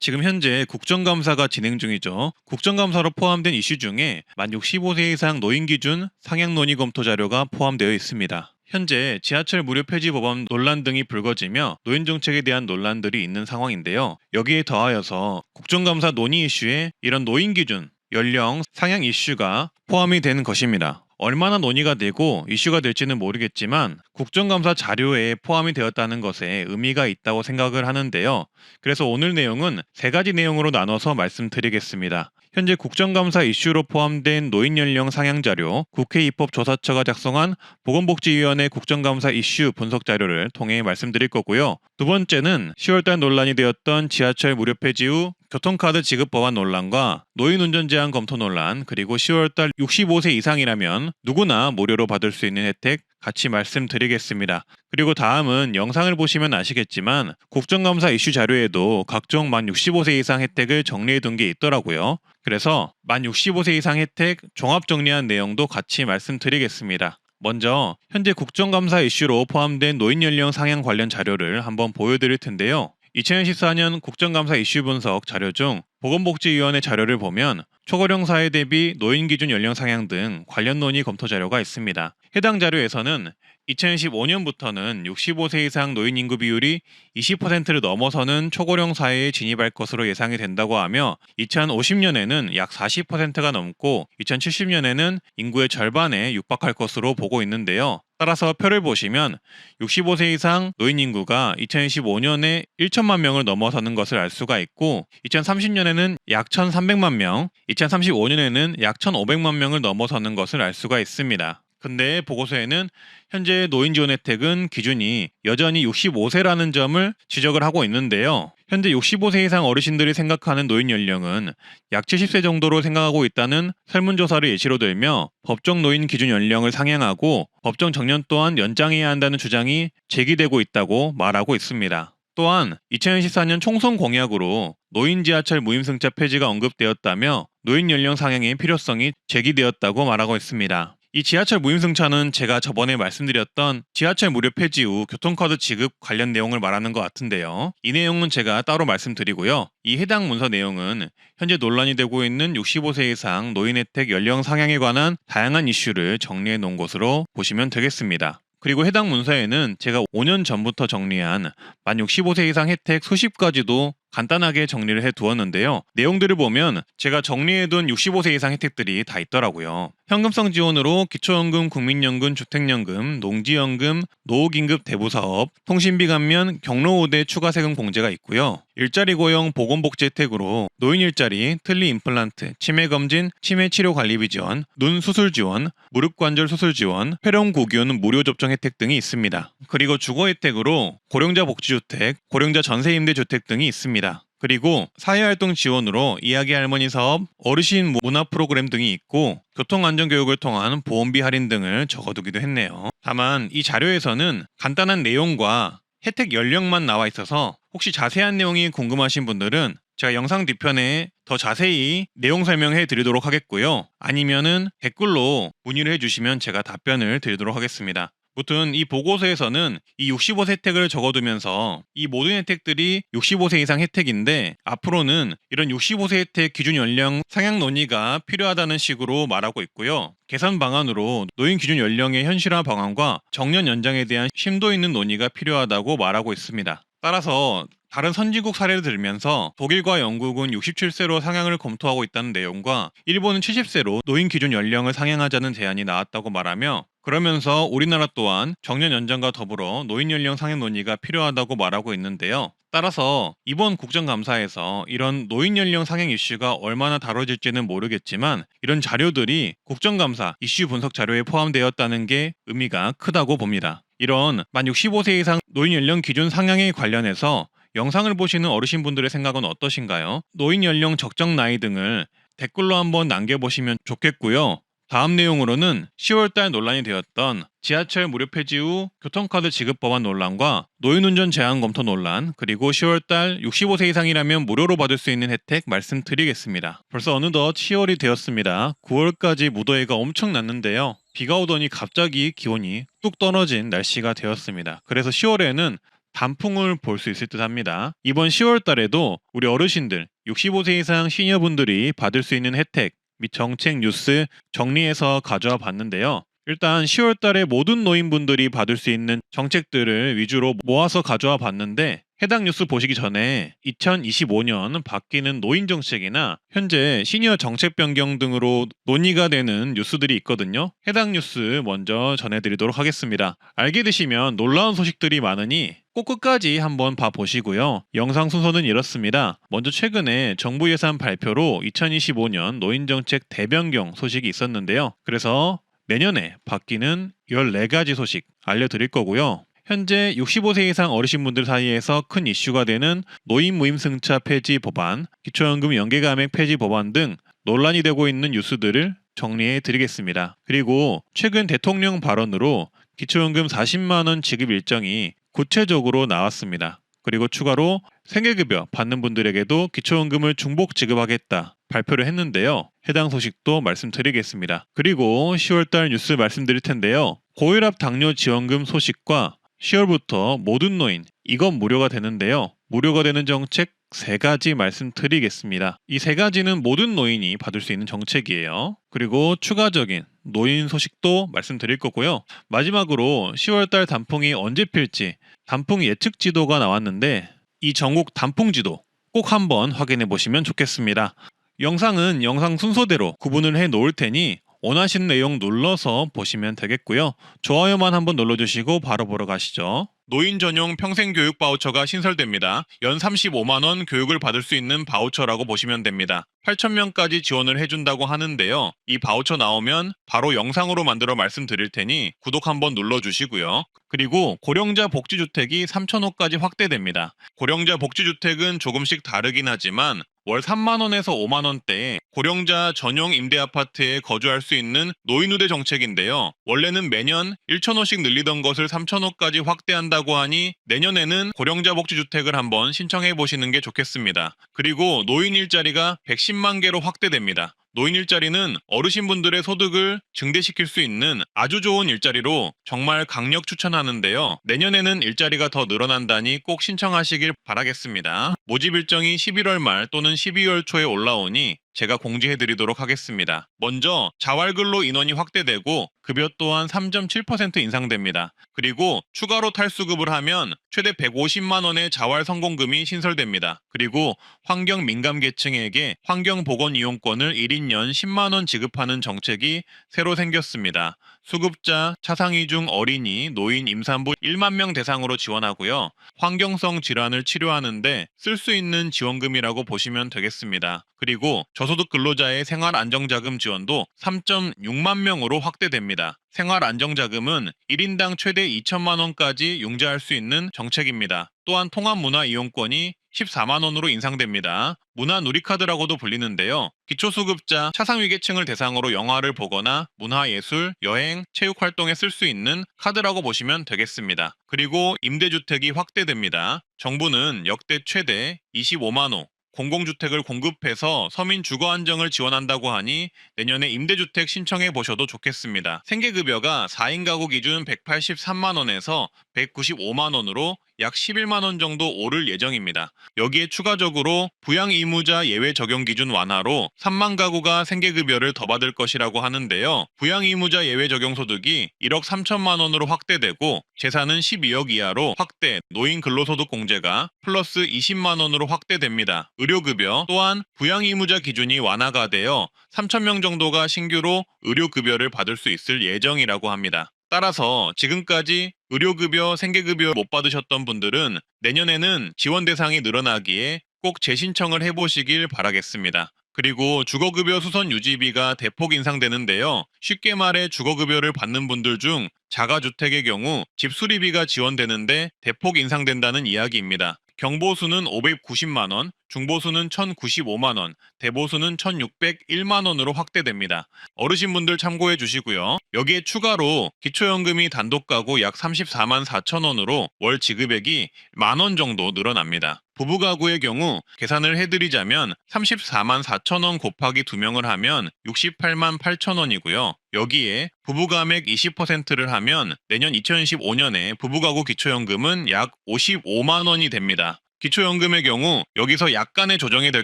지금 현재 국정감사가 진행 중이죠. 국정감사로 포함된 이슈 중에 만 65세 이상 노인 기준 상향 논의 검토 자료가 포함되어 있습니다. 현재 지하철 무료 폐지 법안 논란 등이 불거지며 노인 정책에 대한 논란들이 있는 상황인데요. 여기에 더하여서 국정감사 논의 이슈에 이런 노인 기준, 연령 상향 이슈가 포함이 되는 것입니다. 얼마나 논의가 되고 이슈가 될지는 모르겠지만 국정감사 자료에 포함이 되었다는 것에 의미가 있다고 생각을 하는데요. 그래서 오늘 내용은 세 가지 내용으로 나눠서 말씀드리겠습니다. 현재 국정감사 이슈로 포함된 노인 연령 상향 자료, 국회 입법조사처가 작성한 보건복지위원회 국정감사 이슈 분석 자료를 통해 말씀드릴 거고요. 두 번째는 10월달 논란이 되었던 지하철 무료 폐지 후 교통카드 지급 법안 논란과 노인 운전 제한 검토 논란, 그리고 10월달 65세 이상이라면 누구나 무료로 받을 수 있는 혜택 같이 말씀드리겠습니다. 그리고 다음은 영상을 보시면 아시겠지만 국정감사 이슈 자료에도 각종 만 65세 이상 혜택을 정리해 둔 게 있더라고요. 그래서 만 65세 이상 혜택 종합 정리한 내용도 같이 말씀드리겠습니다. 먼저 현재 국정감사 이슈로 포함된 노인 연령 상향 관련 자료를 한번 보여드릴 텐데요. 2014년 국정감사 이슈 분석 자료 중 보건복지위원회 자료를 보면 초고령 사회 대비 노인 기준 연령 상향 등 관련 논의 검토 자료가 있습니다. 해당 자료에서는 2015년부터는 65세 이상 노인 인구 비율이 20%를 넘어서는 초고령 사회에 진입할 것으로 예상이 된다고 하며 2050년에는 약 40%가 넘고 2070년에는 인구의 절반에 육박할 것으로 보고 있는데요. 따라서 표를 보시면 65세 이상 노인 인구가 2025년에 1천만 명을 넘어서는 것을 알 수가 있고 2030년에는 약 1,300만 명, 2035년에는 약 1,500만 명을 넘어서는 것을 알 수가 있습니다. 근데 보고서에는 현재 노인 지원 혜택은 기준이 여전히 65세라는 점을 지적을 하고 있는데요. 현재 65세 이상 어르신들이 생각하는 노인 연령은 약 70세 정도로 생각하고 있다는 설문조사를 예시로 들며 법정 노인 기준 연령을 상향하고 법정 정년 또한 연장해야 한다는 주장이 제기되고 있다고 말하고 있습니다. 또한 2014년 총선 공약으로 노인 지하철 무임승차 폐지가 언급되었다며 노인 연령 상향의 필요성이 제기되었다고 말하고 있습니다. 이 지하철 무임승차는 제가 저번에 말씀드렸던 지하철 무료 폐지 후 교통카드 지급 관련 내용을 말하는 것 같은데요. 이 내용은 제가 따로 말씀드리고요. 이 해당 문서 내용은 현재 논란이 되고 있는 65세 이상 노인 혜택 연령 상향에 관한 다양한 이슈를 정리해 놓은 것으로 보시면 되겠습니다. 그리고 해당 문서에는 제가 5년 전부터 정리한 만 65세 이상 혜택 수십 가지도 간단하게 정리를 해 두었는데요. 내용들을 보면 제가 정리해둔 65세 이상 혜택들이 다 있더라고요. 현금성 지원으로 기초연금, 국민연금, 주택연금, 농지연금, 노후긴급 대부사업, 통신비 감면, 경로우대 추가 세금 공제가 있고요. 일자리 고용 보건복지 혜택으로 노인 일자리, 틀니 임플란트, 치매검진, 치매치료관리비 지원, 눈 수술 지원, 무릎관절 수술 지원, 폐렴구균 무료 접종 혜택 등이 있습니다. 그리고 주거 혜택으로 고령자 복지주택, 고령자 전세임대주택 등이 있습니다. 그리고 사회활동 지원으로 이야기 할머니 사업, 어르신 문화 프로그램 등이 있고 교통안전교육을 통한 보험비 할인 등을 적어두기도 했네요. 다만 이 자료에서는 간단한 내용과 혜택 연령만 나와 있어서 혹시 자세한 내용이 궁금하신 분들은 제가 영상 뒤편에 더 자세히 내용 설명해 드리도록 하겠고요. 아니면은 댓글로 문의를 해주시면 제가 답변을 드리도록 하겠습니다. 무튼 이 보고서에서는 이 65세 혜택을 적어두면서 이 모든 혜택들이 65세 이상 혜택인데 앞으로는 이런 65세 혜택 기준 연령 상향 논의가 필요하다는 식으로 말하고 있고요. 개선 방안으로 노인 기준 연령의 현실화 방안과 정년 연장에 대한 심도 있는 논의가 필요하다고 말하고 있습니다. 따라서 다른 선진국 사례를 들면서 독일과 영국은 67세로 상향을 검토하고 있다는 내용과 일본은 70세로 노인 기준 연령을 상향하자는 제안이 나왔다고 말하며 그러면서 우리나라 또한 정년 연장과 더불어 노인 연령 상향 논의가 필요하다고 말하고 있는데요. 따라서 이번 국정감사에서 이런 노인 연령 상향 이슈가 얼마나 다뤄질지는 모르겠지만 이런 자료들이 국정감사 이슈 분석 자료에 포함되었다는 게 의미가 크다고 봅니다. 이런 만 65세 이상 노인 연령 기준 상향에 관련해서 영상을 보시는 어르신분들의 생각은 어떠신가요? 노인 연령 적정 나이 등을 댓글로 한번 남겨보시면 좋겠고요. 다음 내용으로는 10월달 논란이 되었던 지하철 무료 폐지 후 교통카드 지급 법안 논란과 노인운전 제한 검토 논란, 그리고 10월달 65세 이상이라면 무료로 받을 수 있는 혜택 말씀드리겠습니다. 벌써 어느덧 10월이 되었습니다. 9월까지 무더위가 엄청 났는데요. 비가 오더니 갑자기 기온이 뚝 떨어진 날씨가 되었습니다. 그래서 10월에는 단풍을 볼 수 있을 듯 합니다. 이번 10월 달에도 우리 어르신들, 65세 이상 시니어분들이 받을 수 있는 혜택 및 정책 뉴스 정리해서 가져와 봤는데요. 일단 10월 달에 모든 노인분들이 받을 수 있는 정책들을 위주로 모아서 가져와 봤는데, 해당 뉴스 보시기 전에 2025년 바뀌는 노인 정책이나 현재 시니어 정책 변경 등으로 논의가 되는 뉴스들이 있거든요. 해당 뉴스 먼저 전해드리도록 하겠습니다. 알게 되시면 놀라운 소식들이 많으니 꼭 끝까지 한번 봐보시고요. 영상 순서는 이렇습니다. 먼저 최근에 정부 예산 발표로 2025년 노인 정책 대변경 소식이 있었는데요. 그래서 내년에 바뀌는 14가지 소식 알려드릴 거고요. 현재 65세 이상 어르신분들 사이에서 큰 이슈가 되는 노인 무임승차 폐지 법안, 기초연금 연계감액 폐지 법안 등 논란이 되고 있는 뉴스들을 정리해 드리겠습니다. 그리고 최근 대통령 발언으로 기초연금 40만 원 지급 일정이 구체적으로 나왔습니다. 그리고 추가로 생계급여 받는 분들에게도 기초연금을 중복 지급하겠다 발표를 했는데요. 해당 소식도 말씀드리겠습니다. 그리고 10월달 뉴스 말씀드릴 텐데요. 고혈압 당뇨 지원금 소식과 10월부터 모든 노인 이건 무료가 되는데요. 무료가 되는 정책 3가지 말씀드리겠습니다. 이 3가지는 모든 노인이 받을 수 있는 정책이에요. 그리고 추가적인 노인 소식도 말씀드릴 거고요. 마지막으로 10월달 단풍이 언제 필지 단풍 예측 지도가 나왔는데, 이 전국 단풍 지도 꼭 한번 확인해 보시면 좋겠습니다. 영상은 영상 순서대로 구분을 해 놓을 테니 원하시는 내용 눌러서 보시면 되겠고요. 좋아요만 한번 눌러주시고 바로 보러 가시죠. 노인 전용 평생교육 바우처가 신설됩니다. 연 35만원 교육을 받을 수 있는 바우처라고 보시면 됩니다. 8,000명까지 지원을 해준다고 하는데요. 이 바우처 나오면 바로 영상으로 만들어 말씀드릴 테니 구독 한번 눌러주시고요. 그리고 고령자 복지주택이 3,000호까지 확대됩니다. 고령자 복지주택은 조금씩 다르긴 하지만 월 3만원에서 5만원대에 고령자 전용 임대아파트에 거주할 수 있는 노인우대 정책인데요. 원래는 매년 1,000호씩 늘리던 것을 3,000호까지 확대한다고 하니 내년에는 고령자 복지주택을 한번 신청해 보시는 게 좋겠습니다. 그리고 노인 일자리가 110만 개로 확대됩니다. 노인 일자리는 어르신분들의 소득을 증대시킬 수 있는 아주 좋은 일자리로 정말 강력 추천하는데요. 내년에는 일자리가 더 늘어난다니 꼭 신청하시길 바라겠습니다. 모집 일정이 11월 말 또는 12월 초에 올라오니 제가 공지해드리도록 하겠습니다. 먼저 자활근로 인원이 확대되고 급여 또한 3.7% 인상됩니다. 그리고 추가로 탈수급을 하면 최대 150만 원의 자활성공금이 신설됩니다. 그리고 환경 민감 계층에게 환경보건 이용권을 1인 연 10만 원 지급하는 정책이 새로 생겼습니다. 수급자, 차상위 중 어린이, 노인, 임산부 1만 명 대상으로 지원하고요. 환경성 질환을 치료하는데 쓸 수 있는 지원금이라고 보시면 되겠습니다. 그리고 저소득 근로자의 생활안정자금 지원도 3.6만 명으로 확대됩니다. 생활안정자금은 1인당 최대 2천만 원까지 융자할 수 있는 정책입니다. 또한 통합문화이용권이 14만 원으로 인상됩니다. 문화누리카드라고도 불리는데요. 기초수급자, 차상위계층을 대상으로 영화를 보거나 문화예술, 여행, 체육활동에 쓸 수 있는 카드라고 보시면 되겠습니다. 그리고 임대주택이 확대됩니다. 정부는 역대 최대 25만 호 공공주택을 공급해서 서민 주거 안정을 지원한다고 하니 내년에 임대주택 신청해 보셔도 좋겠습니다. 생계급여가 4인 가구 기준 183만 원에서 195만 원으로 약 11만 원 정도 오를 예정입니다. 여기에 추가적으로 부양 의무자 예외 적용 기준 완화로 3만 가구가 생계급여를 더 받을 것이라고 하는데요. 부양 의무자 예외 적용 소득이 1억 3천만 원으로 확대되고 재산은 12억 이하로 확대, 노인 근로소득 공제가 플러스 20만 원으로 확대됩니다. 의료급여 또한 부양 의무자 기준이 완화가 되어 3천 명 정도가 신규로 의료급여를 받을 수 있을 예정이라고 합니다. 따라서 지금까지 의료급여, 생계급여 못 받으셨던 분들은 내년에는 지원 대상이 늘어나기에 꼭 재신청을 해보시길 바라겠습니다. 그리고 주거급여 수선 유지비가 대폭 인상되는데요. 쉽게 말해 주거급여를 받는 분들 중 자가주택의 경우 집 수리비가 지원되는데 대폭 인상된다는 이야기입니다. 경보수는 590만 원, 중보수는 1,095만 원, 대보수는 1,601만 원으로 확대됩니다. 어르신분들 참고해 주시고요. 여기에 추가로 기초연금이 단독가구 약 34만 4천 원으로 월 지급액이 만 원 정도 늘어납니다. 부부가구의 경우 계산을 해드리자면 34만 4천 원 곱하기 2명을 하면 68만 8천 원이고요. 여기에 부부가액 20%를 하면 내년 2015년에 부부가구 기초연금은 약 55만 원이 됩니다. 기초연금의 경우 여기서 약간의 조정이 될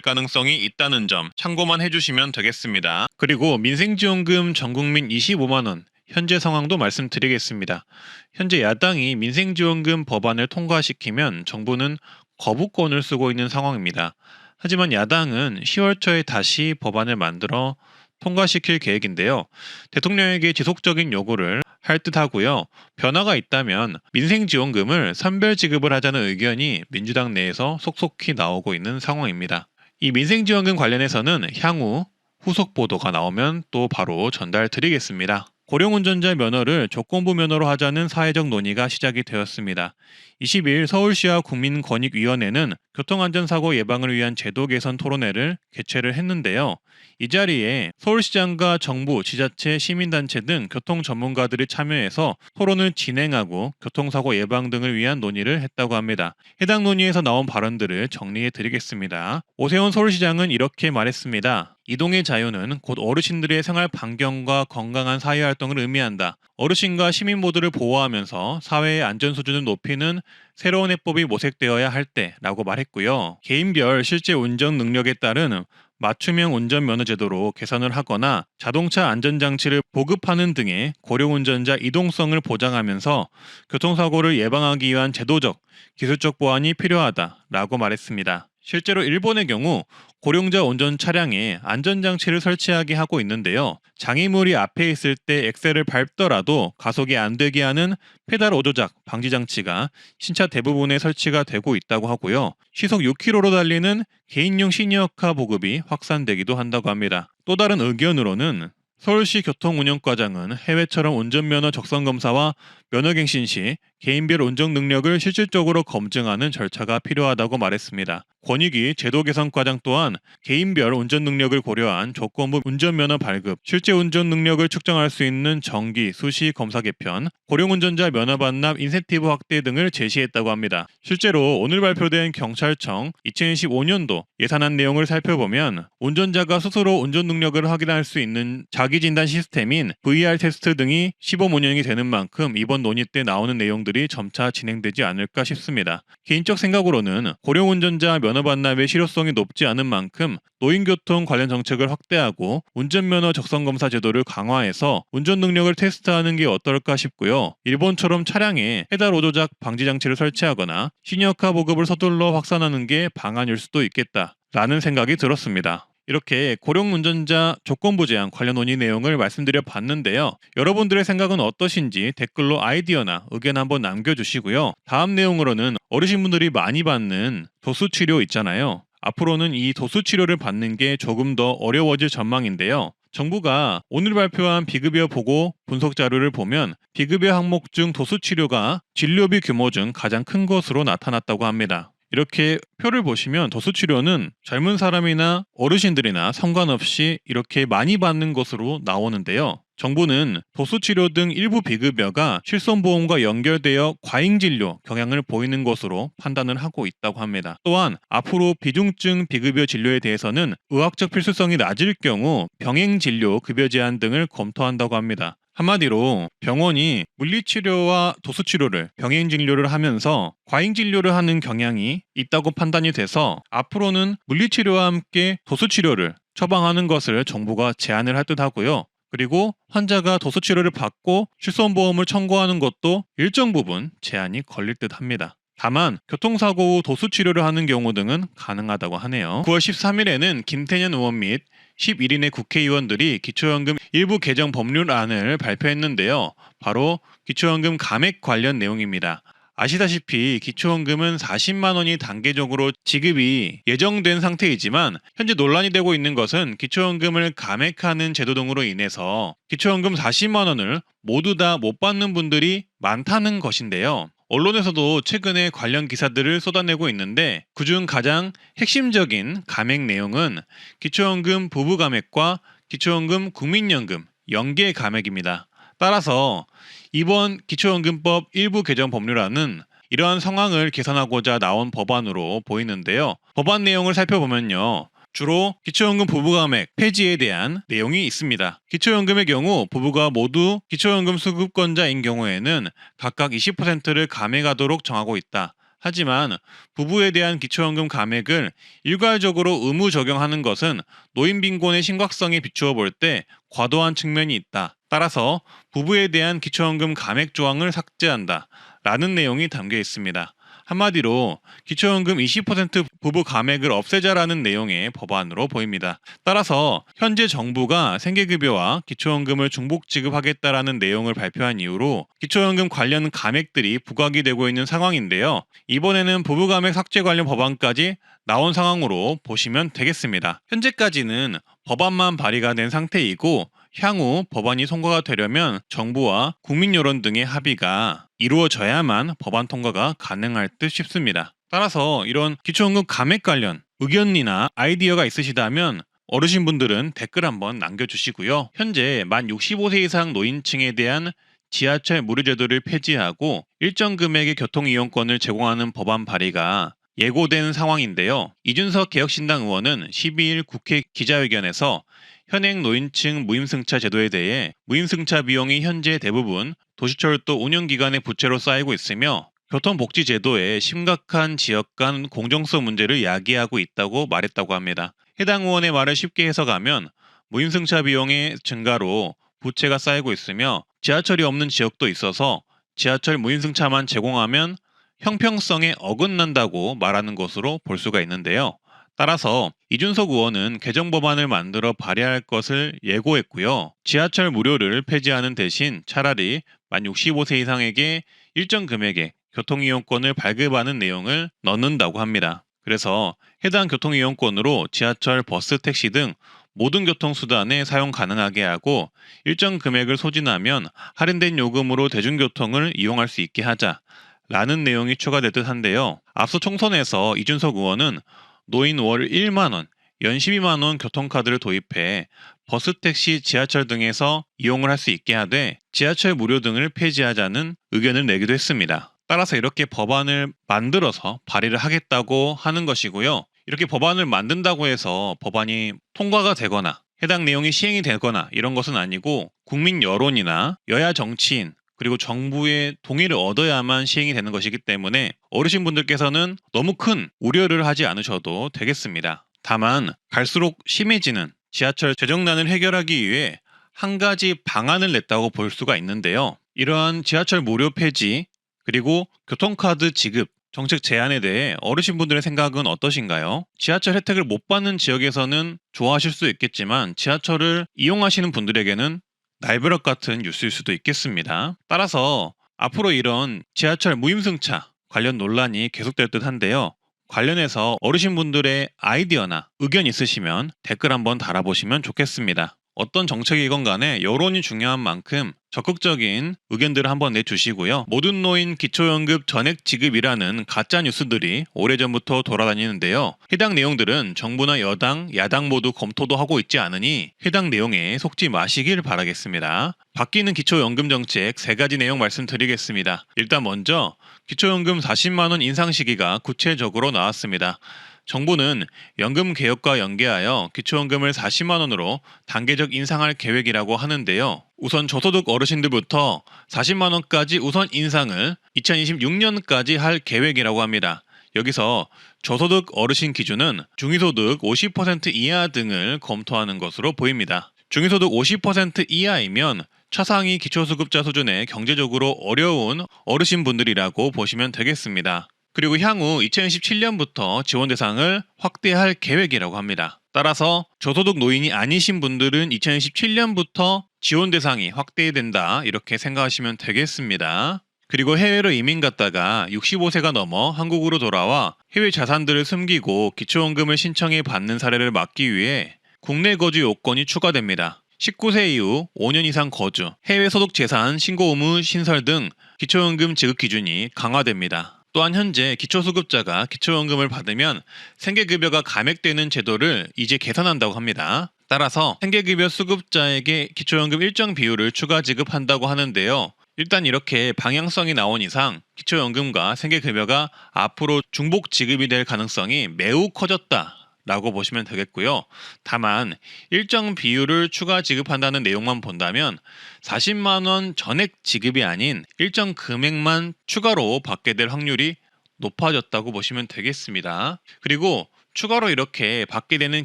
가능성이 있다는 점 참고만 해주시면 되겠습니다. 그리고 민생지원금 전국민 25만 원 현재 상황도 말씀드리겠습니다. 현재 야당이 민생지원금 법안을 통과시키면 정부는 거부권을 쓰고 있는 상황입니다. 하지만 야당은 10월 초에 다시 법안을 만들어 통과시킬 계획인데요. 대통령에게 지속적인 요구를 할 듯하고요. 변화가 있다면 민생지원금을 선별 지급을 하자는 의견이 민주당 내에서 속속히 나오고 있는 상황입니다. 이 민생지원금 관련해서는 향후 후속 보도가 나오면 또 바로 전달 드리겠습니다. 고령운전자 면허를 조건부 면허로 하자는 사회적 논의가 시작이 되었습니다. 20일 서울시와 국민권익위원회는 교통안전사고 예방을 위한 제도 개선 토론회를 개최를 했는데요. 이 자리에 서울시장과 정부, 지자체, 시민단체 등 교통 전문가들이 참여해서 토론을 진행하고 교통사고 예방 등을 위한 논의를 했다고 합니다. 해당 논의에서 나온 발언들을 정리해 드리겠습니다. 오세훈 서울시장은 이렇게 말했습니다. 이동의 자유는 곧 어르신들의 생활 반경과 건강한 사회활동을 의미한다. 어르신과 시민 모두를 보호하면서 사회의 안전 수준을 높이는 새로운 해법이 모색되어야 할 때라고 말했고요. 개인별 실제 운전 능력에 따른 맞춤형 운전면허 제도로 개선을 하거나 자동차 안전장치를 보급하는 등의 고령운전자 이동성을 보장하면서 교통사고를 예방하기 위한 제도적, 기술적 보완이 필요하다라고 말했습니다. 실제로 일본의 경우 고령자 운전 차량에 안전장치를 설치하게 하고 있는데요. 장애물이 앞에 있을 때 엑셀을 밟더라도 가속이 안 되게 하는 페달 오조작 방지 장치가 신차 대부분에 설치가 되고 있다고 하고요. 시속 6km로 달리는 개인용 시니어카 보급이 확산되기도 한다고 합니다. 또 다른 의견으로는 서울시 교통운영과장은 해외처럼 운전면허 적성검사와 면허갱신 시 개인별 운전 능력을 실질적으로 검증하는 절차가 필요하다고 말했습니다. 권익위 제도개선과장 또한 개인별 운전 능력을 고려한 조건부 운전면허 발급, 실제 운전 능력을 측정할 수 있는 정기, 수시 검사 개편, 고령운전자 면허 반납 인센티브 확대 등을 제시했다고 합니다. 실제로 오늘 발표된 경찰청 2015년도 예산안 내용을 살펴보면 운전자가 스스로 운전 능력을 확인할 수 있는 자기진단 시스템인 VR 테스트 등이 시범 운영이 되는 만큼 이번 논의 때 나오는 내용들이 점차 진행되지 않을까 싶습니다. 개인적 생각으로는 고령운전자 면허 반납의 실효성이 높지 않은 만큼 노인교통 관련 정책을 확대하고 운전면허 적성검사 제도를 강화해서 운전 능력을 테스트하는 게 어떨까 싶고요. 일본처럼 차량에 페달 오조작 방지 장치를 설치하거나 시니어카 보급을 서둘러 확산하는 게 방안일 수도 있겠다라는 생각이 들었습니다. 이렇게 고령운전자 조건부 제한 관련 논의 내용을 말씀드려 봤는데요. 여러분들의 생각은 어떠신지 댓글로 아이디어나 의견 한번 남겨주시고요. 다음 내용으로는 어르신분들이 많이 받는 도수치료 있잖아요. 앞으로는 이 도수치료를 받는 게 조금 더 어려워질 전망인데요. 정부가 오늘 발표한 비급여 보고 분석 자료를 보면 비급여 항목 중 도수치료가 진료비 규모 중 가장 큰 것으로 나타났다고 합니다. 이렇게 표를 보시면 도수치료는 젊은 사람이나 어르신들이나 상관없이 이렇게 많이 받는 것으로 나오는데요. 정부는 도수치료 등 일부 비급여가 실손보험과 연결되어 과잉진료 경향을 보이는 것으로 판단을 하고 있다고 합니다. 또한 앞으로 비중증 비급여 진료에 대해서는 의학적 필수성이 낮을 경우 병행진료 급여 제한 등을 검토한다고 합니다. 한마디로 병원이 물리치료와 도수치료를 병행진료를 하면서 과잉진료를 하는 경향이 있다고 판단이 돼서 앞으로는 물리치료와 함께 도수치료를 처방하는 것을 정부가 제한을 할 듯 하고요. 그리고 환자가 도수치료를 받고 실손보험을 청구하는 것도 일정 부분 제한이 걸릴 듯 합니다. 다만 교통사고 후 도수치료를 하는 경우 등은 가능하다고 하네요. 9월 13일에는 김태년 의원 및 11인의 국회의원들이 기초연금 일부 개정 법률안을 발표했는데요. 바로 기초연금 감액 관련 내용입니다. 아시다시피 기초연금은 40만 원이 단계적으로 지급이 예정된 상태이지만 현재 논란이 되고 있는 것은 기초연금을 감액하는 제도 등으로 인해서 기초연금 40만 원을 모두 다 못 받는 분들이 많다는 것인데요. 언론에서도 최근에 관련 기사들을 쏟아내고 있는데 그중 가장 핵심적인 감액 내용은 기초연금 부부 감액과 기초연금 국민연금 연계 감액입니다. 따라서 이번 기초연금법 일부 개정 법률안은 이러한 상황을 개선하고자 나온 법안으로 보이는데요. 법안 내용을 살펴보면요. 주로 기초연금 부부감액 폐지에 대한 내용이 있습니다. 기초연금의 경우 부부가 모두 기초연금 수급권자인 경우에는 각각 20%를 감액하도록 정하고 있다. 하지만 부부에 대한 기초연금 감액을 일괄적으로 의무 적용하는 것은 노인 빈곤의 심각성에 비추어 볼 때 과도한 측면이 있다. 따라서 부부에 대한 기초연금 감액 조항을 삭제한다. 라는 내용이 담겨 있습니다. 한마디로 기초연금 20% 부부 감액을 없애자라는 내용의 법안으로 보입니다. 따라서 현재 정부가 생계급여와 기초연금을 중복 지급하겠다라는 내용을 발표한 이후로 기초연금 관련 감액들이 부각이 되고 있는 상황인데요. 이번에는 부부 감액 삭제 관련 법안까지 나온 상황으로 보시면 되겠습니다. 현재까지는 법안만 발의가 된 상태이고 향후 법안이 통과가 되려면 정부와 국민 여론 등의 합의가 이루어져야만 법안 통과가 가능할 듯 싶습니다. 따라서 이런 기초연금 감액 관련 의견이나 아이디어가 있으시다면 어르신분들은 댓글 한번 남겨주시고요. 현재 만 65세 이상 노인층에 대한 지하철 무료 제도를 폐지하고 일정 금액의 교통이용권을 제공하는 법안 발의가 예고된 상황인데요. 이준석 개혁신당 의원은 12일 국회 기자회견에서 현행 노인층 무임승차 제도에 대해 무임승차 비용이 현재 대부분 도시철도 운영기관의 부채로 쌓이고 있으며 교통복지제도에 심각한 지역 간 공정성 문제를 야기하고 있다고 말했다고 합니다. 해당 의원의 말을 쉽게 해석하면 무임승차 비용의 증가로 부채가 쌓이고 있으며 지하철이 없는 지역도 있어서 지하철 무임승차만 제공하면 형평성에 어긋난다고 말하는 것으로 볼 수가 있는데요. 따라서 이준석 의원은 개정 법안을 만들어 발의할 것을 예고했고요. 지하철 무료를 폐지하는 대신 차라리 만 65세 이상에게 일정 금액의 교통이용권을 발급하는 내용을 넣는다고 합니다. 그래서 해당 교통이용권으로 지하철, 버스, 택시 등 모든 교통수단에 사용 가능하게 하고 일정 금액을 소진하면 할인된 요금으로 대중교통을 이용할 수 있게 하자라는 내용이 추가되듯 한데요. 앞서 총선에서 이준석 의원은 노인 월 1만원, 연 12만원 교통카드를 도입해 버스, 택시, 지하철 등에서 이용을 할 수 있게 하되 지하철 무료 등을 폐지하자는 의견을 내기도 했습니다. 따라서 이렇게 법안을 만들어서 발의를 하겠다고 하는 것이고요. 이렇게 법안을 만든다고 해서 법안이 통과가 되거나 해당 내용이 시행이 되거나 이런 것은 아니고 국민 여론이나 여야 정치인 그리고 정부의 동의를 얻어야만 시행이 되는 것이기 때문에 어르신분들께서는 너무 큰 우려를 하지 않으셔도 되겠습니다. 다만 갈수록 심해지는 지하철 재정난을 해결하기 위해 한 가지 방안을 냈다고 볼 수가 있는데요. 이러한 지하철 무료 폐지 그리고 교통카드 지급 정책 제안에 대해 어르신분들의 생각은 어떠신가요? 지하철 혜택을 못 받는 지역에서는 좋아하실 수 있겠지만 지하철을 이용하시는 분들에게는 날벼락 같은 뉴스일 수도 있겠습니다. 따라서 앞으로 이런 지하철 무임승차 관련 논란이 계속될 듯 한데요. 관련해서 어르신분들의 아이디어나 의견 있으시면 댓글 한번 달아보시면 좋겠습니다. 어떤 정책이건 간에 여론이 중요한 만큼 적극적인 의견들을 한번 내주시고요. 모든 노인 기초연금 전액 지급이라는 가짜 뉴스들이 오래전부터 돌아다니는데요. 해당 내용들은 정부나 여당, 야당 모두 검토도 하고 있지 않으니 해당 내용에 속지 마시길 바라겠습니다. 바뀌는 기초연금 정책 3가지 내용 말씀드리겠습니다. 일단 먼저 기초연금 40만원 인상 시기가 구체적으로 나왔습니다. 정부는 연금 개혁과 연계하여 기초연금을 40만 원으로 단계적 인상할 계획이라고 하는데요. 우선 저소득 어르신들부터 40만 원까지 우선 인상을 2026년까지 할 계획이라고 합니다. 여기서 저소득 어르신 기준은 중위소득 50% 이하 등을 검토하는 것으로 보입니다. 중위소득 50% 이하이면 차상위 기초수급자 수준의 경제적으로 어려운 어르신분들이라고 보시면 되겠습니다. 그리고 향후 2027년부터 지원 대상을 확대할 계획이라고 합니다. 따라서 저소득 노인이 아니신 분들은 2027년부터 지원 대상이 확대된다 이렇게 생각하시면 되겠습니다. 그리고 해외로 이민 갔다가 65세가 넘어 한국으로 돌아와 해외 자산들을 숨기고 기초연금을 신청해 받는 사례를 막기 위해 국내 거주 요건이 추가됩니다. 19세 이후 5년 이상 거주, 해외 소득 재산 신고 의무 신설 등 기초연금 지급 기준이 강화됩니다. 또한 현재 기초수급자가 기초연금을 받으면 생계급여가 감액되는 제도를 이제 개선한다고 합니다. 따라서 생계급여 수급자에게 기초연금 일정 비율을 추가 지급한다고 하는데요. 일단 이렇게 방향성이 나온 이상 기초연금과 생계급여가 앞으로 중복 지급이 될 가능성이 매우 커졌다 라고 보시면 되겠고요. 다만 일정 비율을 추가 지급한다는 내용만 본다면 40만 원 전액 지급이 아닌 일정 금액만 추가로 받게 될 확률이 높아졌다고 보시면 되겠습니다. 그리고 추가로 이렇게 받게 되는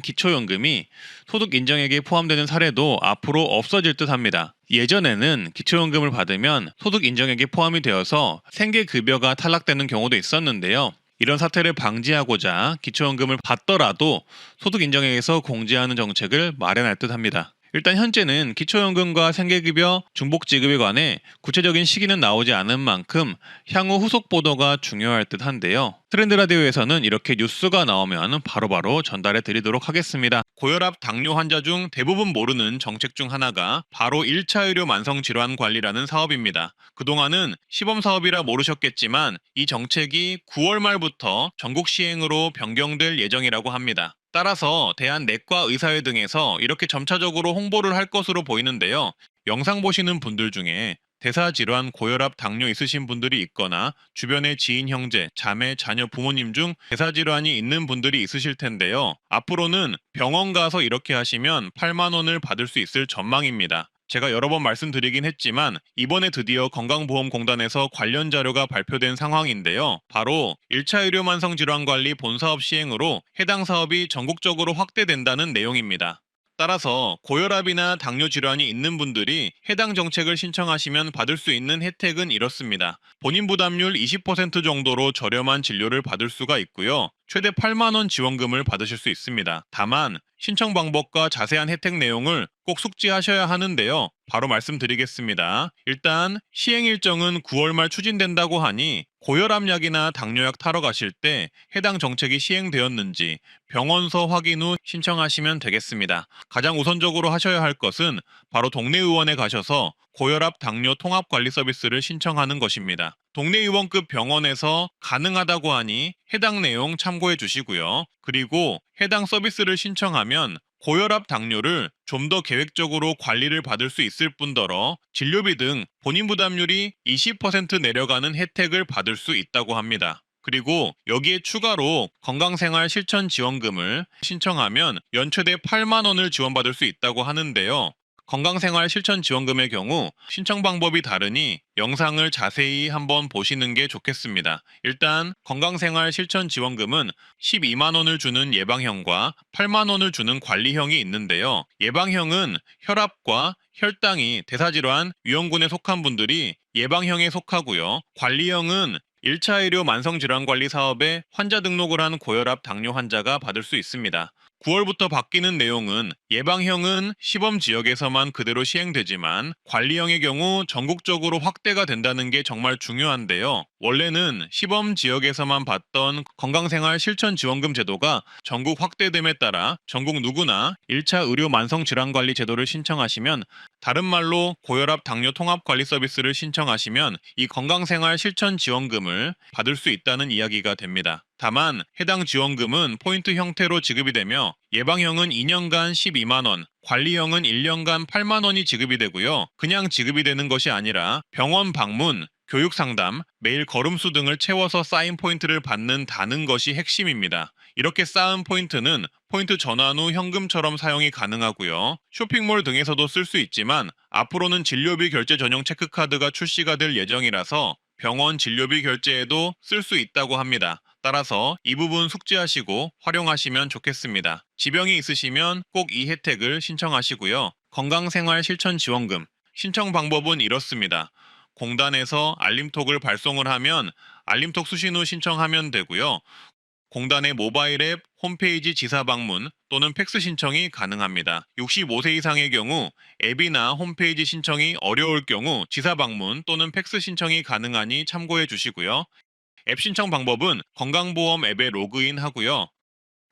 기초연금이 소득 인정액에 포함되는 사례도 앞으로 없어질 듯 합니다. 예전에는 기초연금을 받으면 소득 인정액에 포함이 되어서 생계급여가 탈락되는 경우도 있었는데요. 이런 사태를 방지하고자 기초연금을 받더라도 소득 인정액에서 공제하는 정책을 마련할 듯 합니다. 일단 현재는 기초연금과 생계급여 중복 지급에 관해 구체적인 시기는 나오지 않은 만큼 향후 후속 보도가 중요할 듯 한데요. 트렌드 라디오에서는 이렇게 뉴스가 나오면 바로바로 전달해 드리도록 하겠습니다. 고혈압 당뇨 환자 중 대부분 모르는 정책 중 하나가 바로 1차 의료 만성 질환 관리라는 사업입니다. 그동안은 시범 사업이라 모르셨겠지만 이 정책이 9월 말부터 전국 시행으로 변경될 예정이라고 합니다. 따라서 대한내과의사회 등에서 이렇게 점차적으로 홍보를 할 것으로 보이는데요. 영상 보시는 분들 중에 대사질환, 고혈압, 당뇨 있으신 분들이 있거나 주변의 지인, 형제, 자매, 자녀, 부모님 중 대사질환이 있는 분들이 있으실 텐데요. 앞으로는 병원 가서 이렇게 하시면 8만 원을 받을 수 있을 전망입니다. 제가 여러 번 말씀드리긴 했지만 이번에 드디어 건강보험공단에서 관련 자료가 발표된 상황인데요. 바로 1차 의료만성질환관리 본사업 시행으로 해당 사업이 전국적으로 확대된다는 내용입니다. 따라서 고혈압이나 당뇨 질환이 있는 분들이 해당 정책을 신청하시면 받을 수 있는 혜택은 이렇습니다. 본인 부담률 20% 정도로 저렴한 진료를 받을 수가 있고요. 최대 8만 원 지원금을 받으실 수 있습니다. 다만 신청 방법과 자세한 혜택 내용을 꼭 숙지하셔야 하는데요. 바로 말씀드리겠습니다. 일단 시행 일정은 9월 말 추진된다고 하니 고혈압약이나 당뇨약 타러 가실 때 해당 정책이 시행되었는지 병원서 확인 후 신청하시면 되겠습니다. 가장 우선적으로 하셔야 할 것은 바로 동네 의원에 가셔서 고혈압 당뇨 통합 관리 서비스를 신청하는 것입니다. 동네 의원급 병원에서 가능하다고 하니 해당 내용 참고해 주시고요. 그리고 해당 서비스를 신청하면 고혈압 당뇨를 좀 더 계획적으로 관리를 받을 수 있을 뿐더러 진료비 등 본인 부담률이 20% 내려가는 혜택을 받을 수 있다고 합니다. 그리고 여기에 추가로 건강생활 실천 지원금을 신청하면 연 최대 8만 원을 지원받을 수 있다고 하는데요. 건강생활 실천 지원금의 경우 신청 방법이 다르니 영상을 자세히 한번 보시는 게 좋겠습니다. 일단 건강생활 실천 지원금은 12만 원을 주는 예방형과 8만 원을 주는 관리형이 있는데요. 예방형은 혈압과 혈당이 대사질환 위험군에 속한 분들이 예방형에 속하고요. 관리형은 1차 의료 만성질환관리 사업에 환자 등록을 한 고혈압 당뇨 환자가 받을 수 있습니다. 9월부터 바뀌는 내용은 예방형은 시범 지역에서만 그대로 시행되지만 관리형의 경우 전국적으로 확대가 된다는 게 정말 중요한데요. 원래는 시범 지역에서만 받던 건강생활 실천 지원금 제도가 전국 확대됨에 따라 전국 누구나 1차 의료 만성질환관리 제도를 신청하시면, 다른 말로 고혈압 당뇨 통합 관리 서비스를 신청하시면 이 건강생활 실천 지원금을 받을 수 있다는 이야기가 됩니다. 다만 해당 지원금은 포인트 형태로 지급이 되며 예방형은 2년간 12만 원, 관리형은 1년간 8만 원이 지급이 되고요. 그냥 지급이 되는 것이 아니라 병원 방문, 교육 상담, 매일 걸음수 등을 채워서 쌓인 포인트를 받는다는 것이 핵심입니다. 이렇게 쌓은 포인트는 포인트 전환 후 현금처럼 사용이 가능하고요. 쇼핑몰 등에서도 쓸 수 있지만 앞으로는 진료비 결제 전용 체크카드가 출시가 될 예정이라서 병원 진료비 결제에도 쓸 수 있다고 합니다. 따라서 이 부분 숙지하시고 활용하시면 좋겠습니다. 지병이 있으시면 꼭 이 혜택을 신청하시고요. 건강생활 실천 지원금 신청 방법은 이렇습니다. 공단에서 알림톡을 발송을 하면 알림톡 수신 후 신청하면 되고요. 공단의 모바일 앱, 홈페이지 지사 방문 또는 팩스 신청이 가능합니다. 65세 이상의 경우 앱이나 홈페이지 신청이 어려울 경우 지사 방문 또는 팩스 신청이 가능하니 참고해 주시고요. 앱 신청 방법은 건강보험 앱에 로그인 하고요.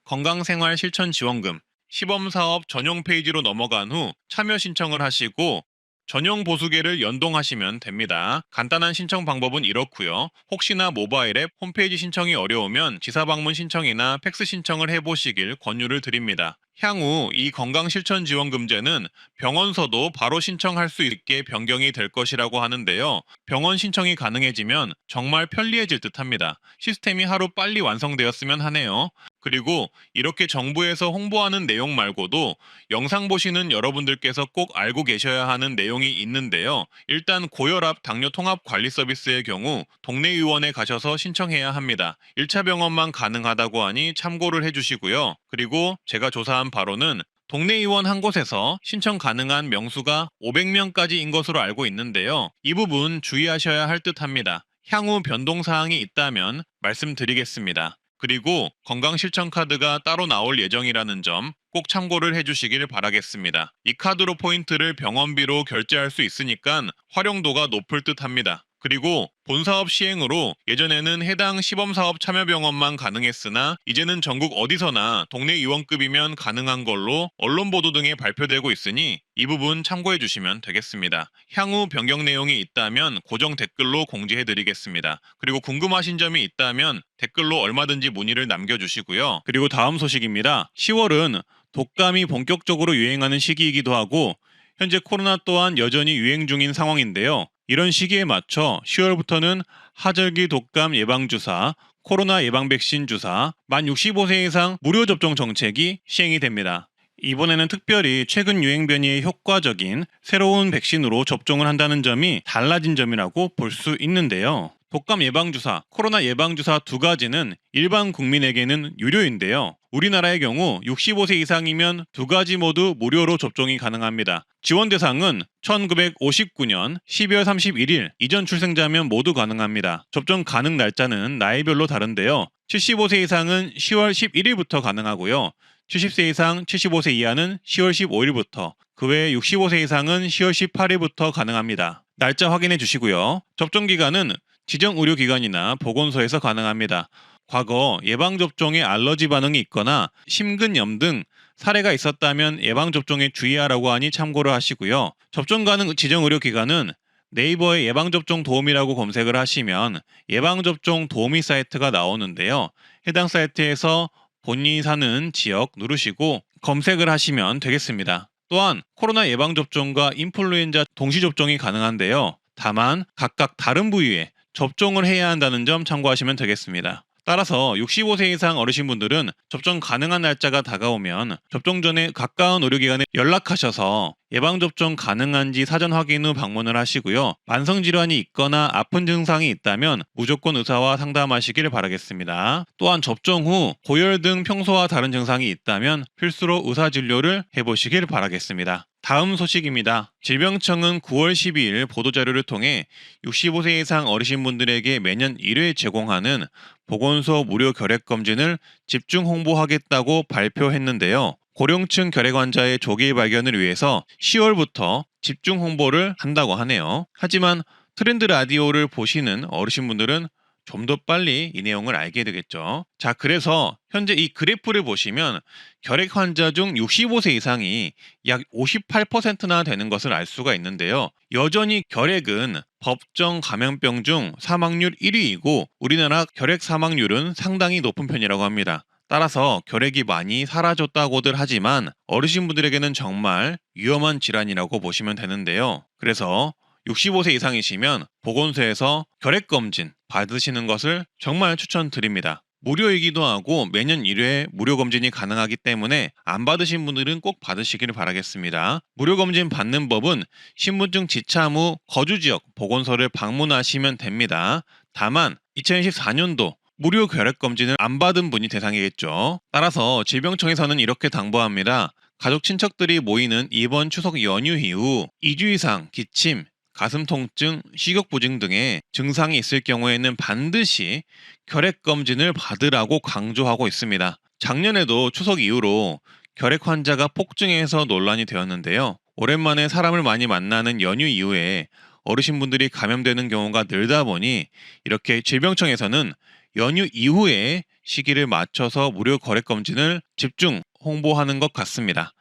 건강생활 실천 지원금 시범사업 전용 페이지로 넘어간 후 참여 신청을 하시고 전용 보수계를 연동하시면 됩니다. 간단한 신청 방법은 이렇고요. 혹시나 모바일 앱, 홈페이지 신청이 어려우면 지사방문 신청이나 팩스 신청을 해보시길 권유를 드립니다. 향후 이 건강실천지원금제는 병원서도 바로 신청할 수 있게 변경이 될 것이라고 하는데요. 병원 신청이 가능해지면 정말 편리해질 듯합니다. 시스템이 하루 빨리 완성되었으면 하네요. 그리고 이렇게 정부에서 홍보하는 내용 말고도 영상 보시는 여러분들께서 꼭 알고 계셔야 하는 내용이 있는데요. 일단 고혈압 당뇨 통합 관리 서비스의 경우 동네 의원에 가셔서 신청해야 합니다. 1차 병원만 가능하다고 하니 참고를 해주시고요. 그리고 제가 조사한 바로는 동네 의원 한 곳에서 신청 가능한 명수가 500명까지인 것으로 알고 있는데요. 이 부분 주의하셔야 할 듯합니다. 향후 변동사항이 있다면 말씀드리겠습니다. 그리고 건강실천 카드가 따로 나올 예정이라는 점 꼭 참고를 해주시길 바라겠습니다. 이 카드로 포인트를 병원비로 결제할 수 있으니까 활용도가 높을 듯합니다. 그리고 본사업 시행으로 예전에는 해당 시범사업 참여병원만 가능했으나 이제는 전국 어디서나 동네 의원급이면 가능한 걸로 언론 보도 등에 발표되고 있으니 이 부분 참고해 주시면 되겠습니다. 향후 변경 내용이 있다면 고정 댓글로 공지해 드리겠습니다. 그리고 궁금하신 점이 있다면 댓글로 얼마든지 문의를 남겨주시고요. 그리고 다음 소식입니다. 10월은 독감이 본격적으로 유행하는 시기이기도 하고 현재 코로나 또한 여전히 유행 중인 상황인데요. 이런 시기에 맞춰 10월부터는 하절기 독감 예방주사, 코로나 예방 백신 주사, 만 65세 이상 무료 접종 정책이 시행이 됩니다. 이번에는 특별히 최근 유행 변이에 효과적인 새로운 백신으로 접종을 한다는 점이 달라진 점이라고 볼 수 있는데요. 독감 예방주사, 코로나 예방주사 두 가지는 일반 국민에게는 유료인데요. 우리나라의 경우 65세 이상이면 두 가지 모두 무료로 접종이 가능합니다. 지원 대상은 1959년 12월 31일 이전 출생자면 모두 가능합니다. 접종 가능 날짜는 나이별로 다른데요. 75세 이상은 10월 11일부터 가능하고요. 70세 이상 75세 이하는 10월 15일부터, 그 외 65세 이상은 10월 18일부터 가능합니다. 날짜 확인해 주시고요. 접종 기간은 지정 의료기관이나 보건소에서 가능합니다. 과거 예방접종에 알러지 반응이 있거나 심근염 등 사례가 있었다면 예방접종에 주의하라고 하니 참고를 하시고요. 접종 가능 지정 의료기관은 네이버에 예방접종 도우미라고 검색을 하시면 예방접종 도우미 사이트가 나오는데요. 해당 사이트에서 본인이 사는 지역 누르시고 검색을 하시면 되겠습니다. 또한 코로나 예방접종과 인플루엔자 동시접종이 가능한데요. 다만 각각 다른 부위에 접종을 해야 한다는 점 참고하시면 되겠습니다. 따라서 65세 이상 어르신분들은 접종 가능한 날짜가 다가오면 접종 전에 가까운 의료기관에 연락하셔서 예방접종 가능한지 사전 확인 후 방문을 하시고요. 만성질환이 있거나 아픈 증상이 있다면 무조건 의사와 상담하시길 바라겠습니다. 또한 접종 후 고열 등 평소와 다른 증상이 있다면 필수로 의사진료를 해보시길 바라겠습니다. 다음 소식입니다. 질병청은 9월 12일 보도자료를 통해 65세 이상 어르신분들에게 매년 1회 제공하는 보건소 무료 결핵검진을 집중 홍보하겠다고 발표했는데요. 고령층 결핵 환자의 조기 발견을 위해서 10월부터 집중 홍보를 한다고 하네요. 하지만 트렌드 라디오를 보시는 어르신분들은 좀 더 빨리 이 내용을 알게 되겠죠. 자, 그래서 현재 이 그래프를 보시면 결핵 환자 중 65세 이상이 약 58%나 되는 것을 알 수가 있는데요. 여전히 결핵은 법정 감염병 중 사망률 1위이고 우리나라 결핵 사망률은 상당히 높은 편이라고 합니다. 따라서 결핵이 많이 사라졌다고들 하지만 어르신분들에게는 정말 위험한 질환이라고 보시면 되는데요. 그래서 65세 이상이시면 보건소에서 결핵검진 받으시는 것을 정말 추천드립니다. 무료이기도 하고 매년 1회 무료 검진이 가능하기 때문에 안 받으신 분들은 꼭 받으시길 바라겠습니다. 무료 검진 받는 법은 신분증 지참 후 거주지역 보건소를 방문하시면 됩니다. 다만 2024년도 무료 결핵검진을 안 받은 분이 대상이겠죠. 따라서 질병청에서는 이렇게 당부합니다. 가족 친척들이 모이는 이번 추석 연휴 이후 2주 이상 기침, 가슴 통증, 식욕부진 등의 증상이 있을 경우에는 반드시 결핵검진을 받으라고 강조하고 있습니다. 작년에도 추석 이후로 결핵 환자가 폭증해서 논란이 되었는데요. 오랜만에 사람을 많이 만나는 연휴 이후에 어르신분들이 감염되는 경우가 늘다 보니 이렇게 질병청에서는 연휴 이후에 시기를 맞춰서 무료 결핵검진을 집중 홍보하는 것 같습니다.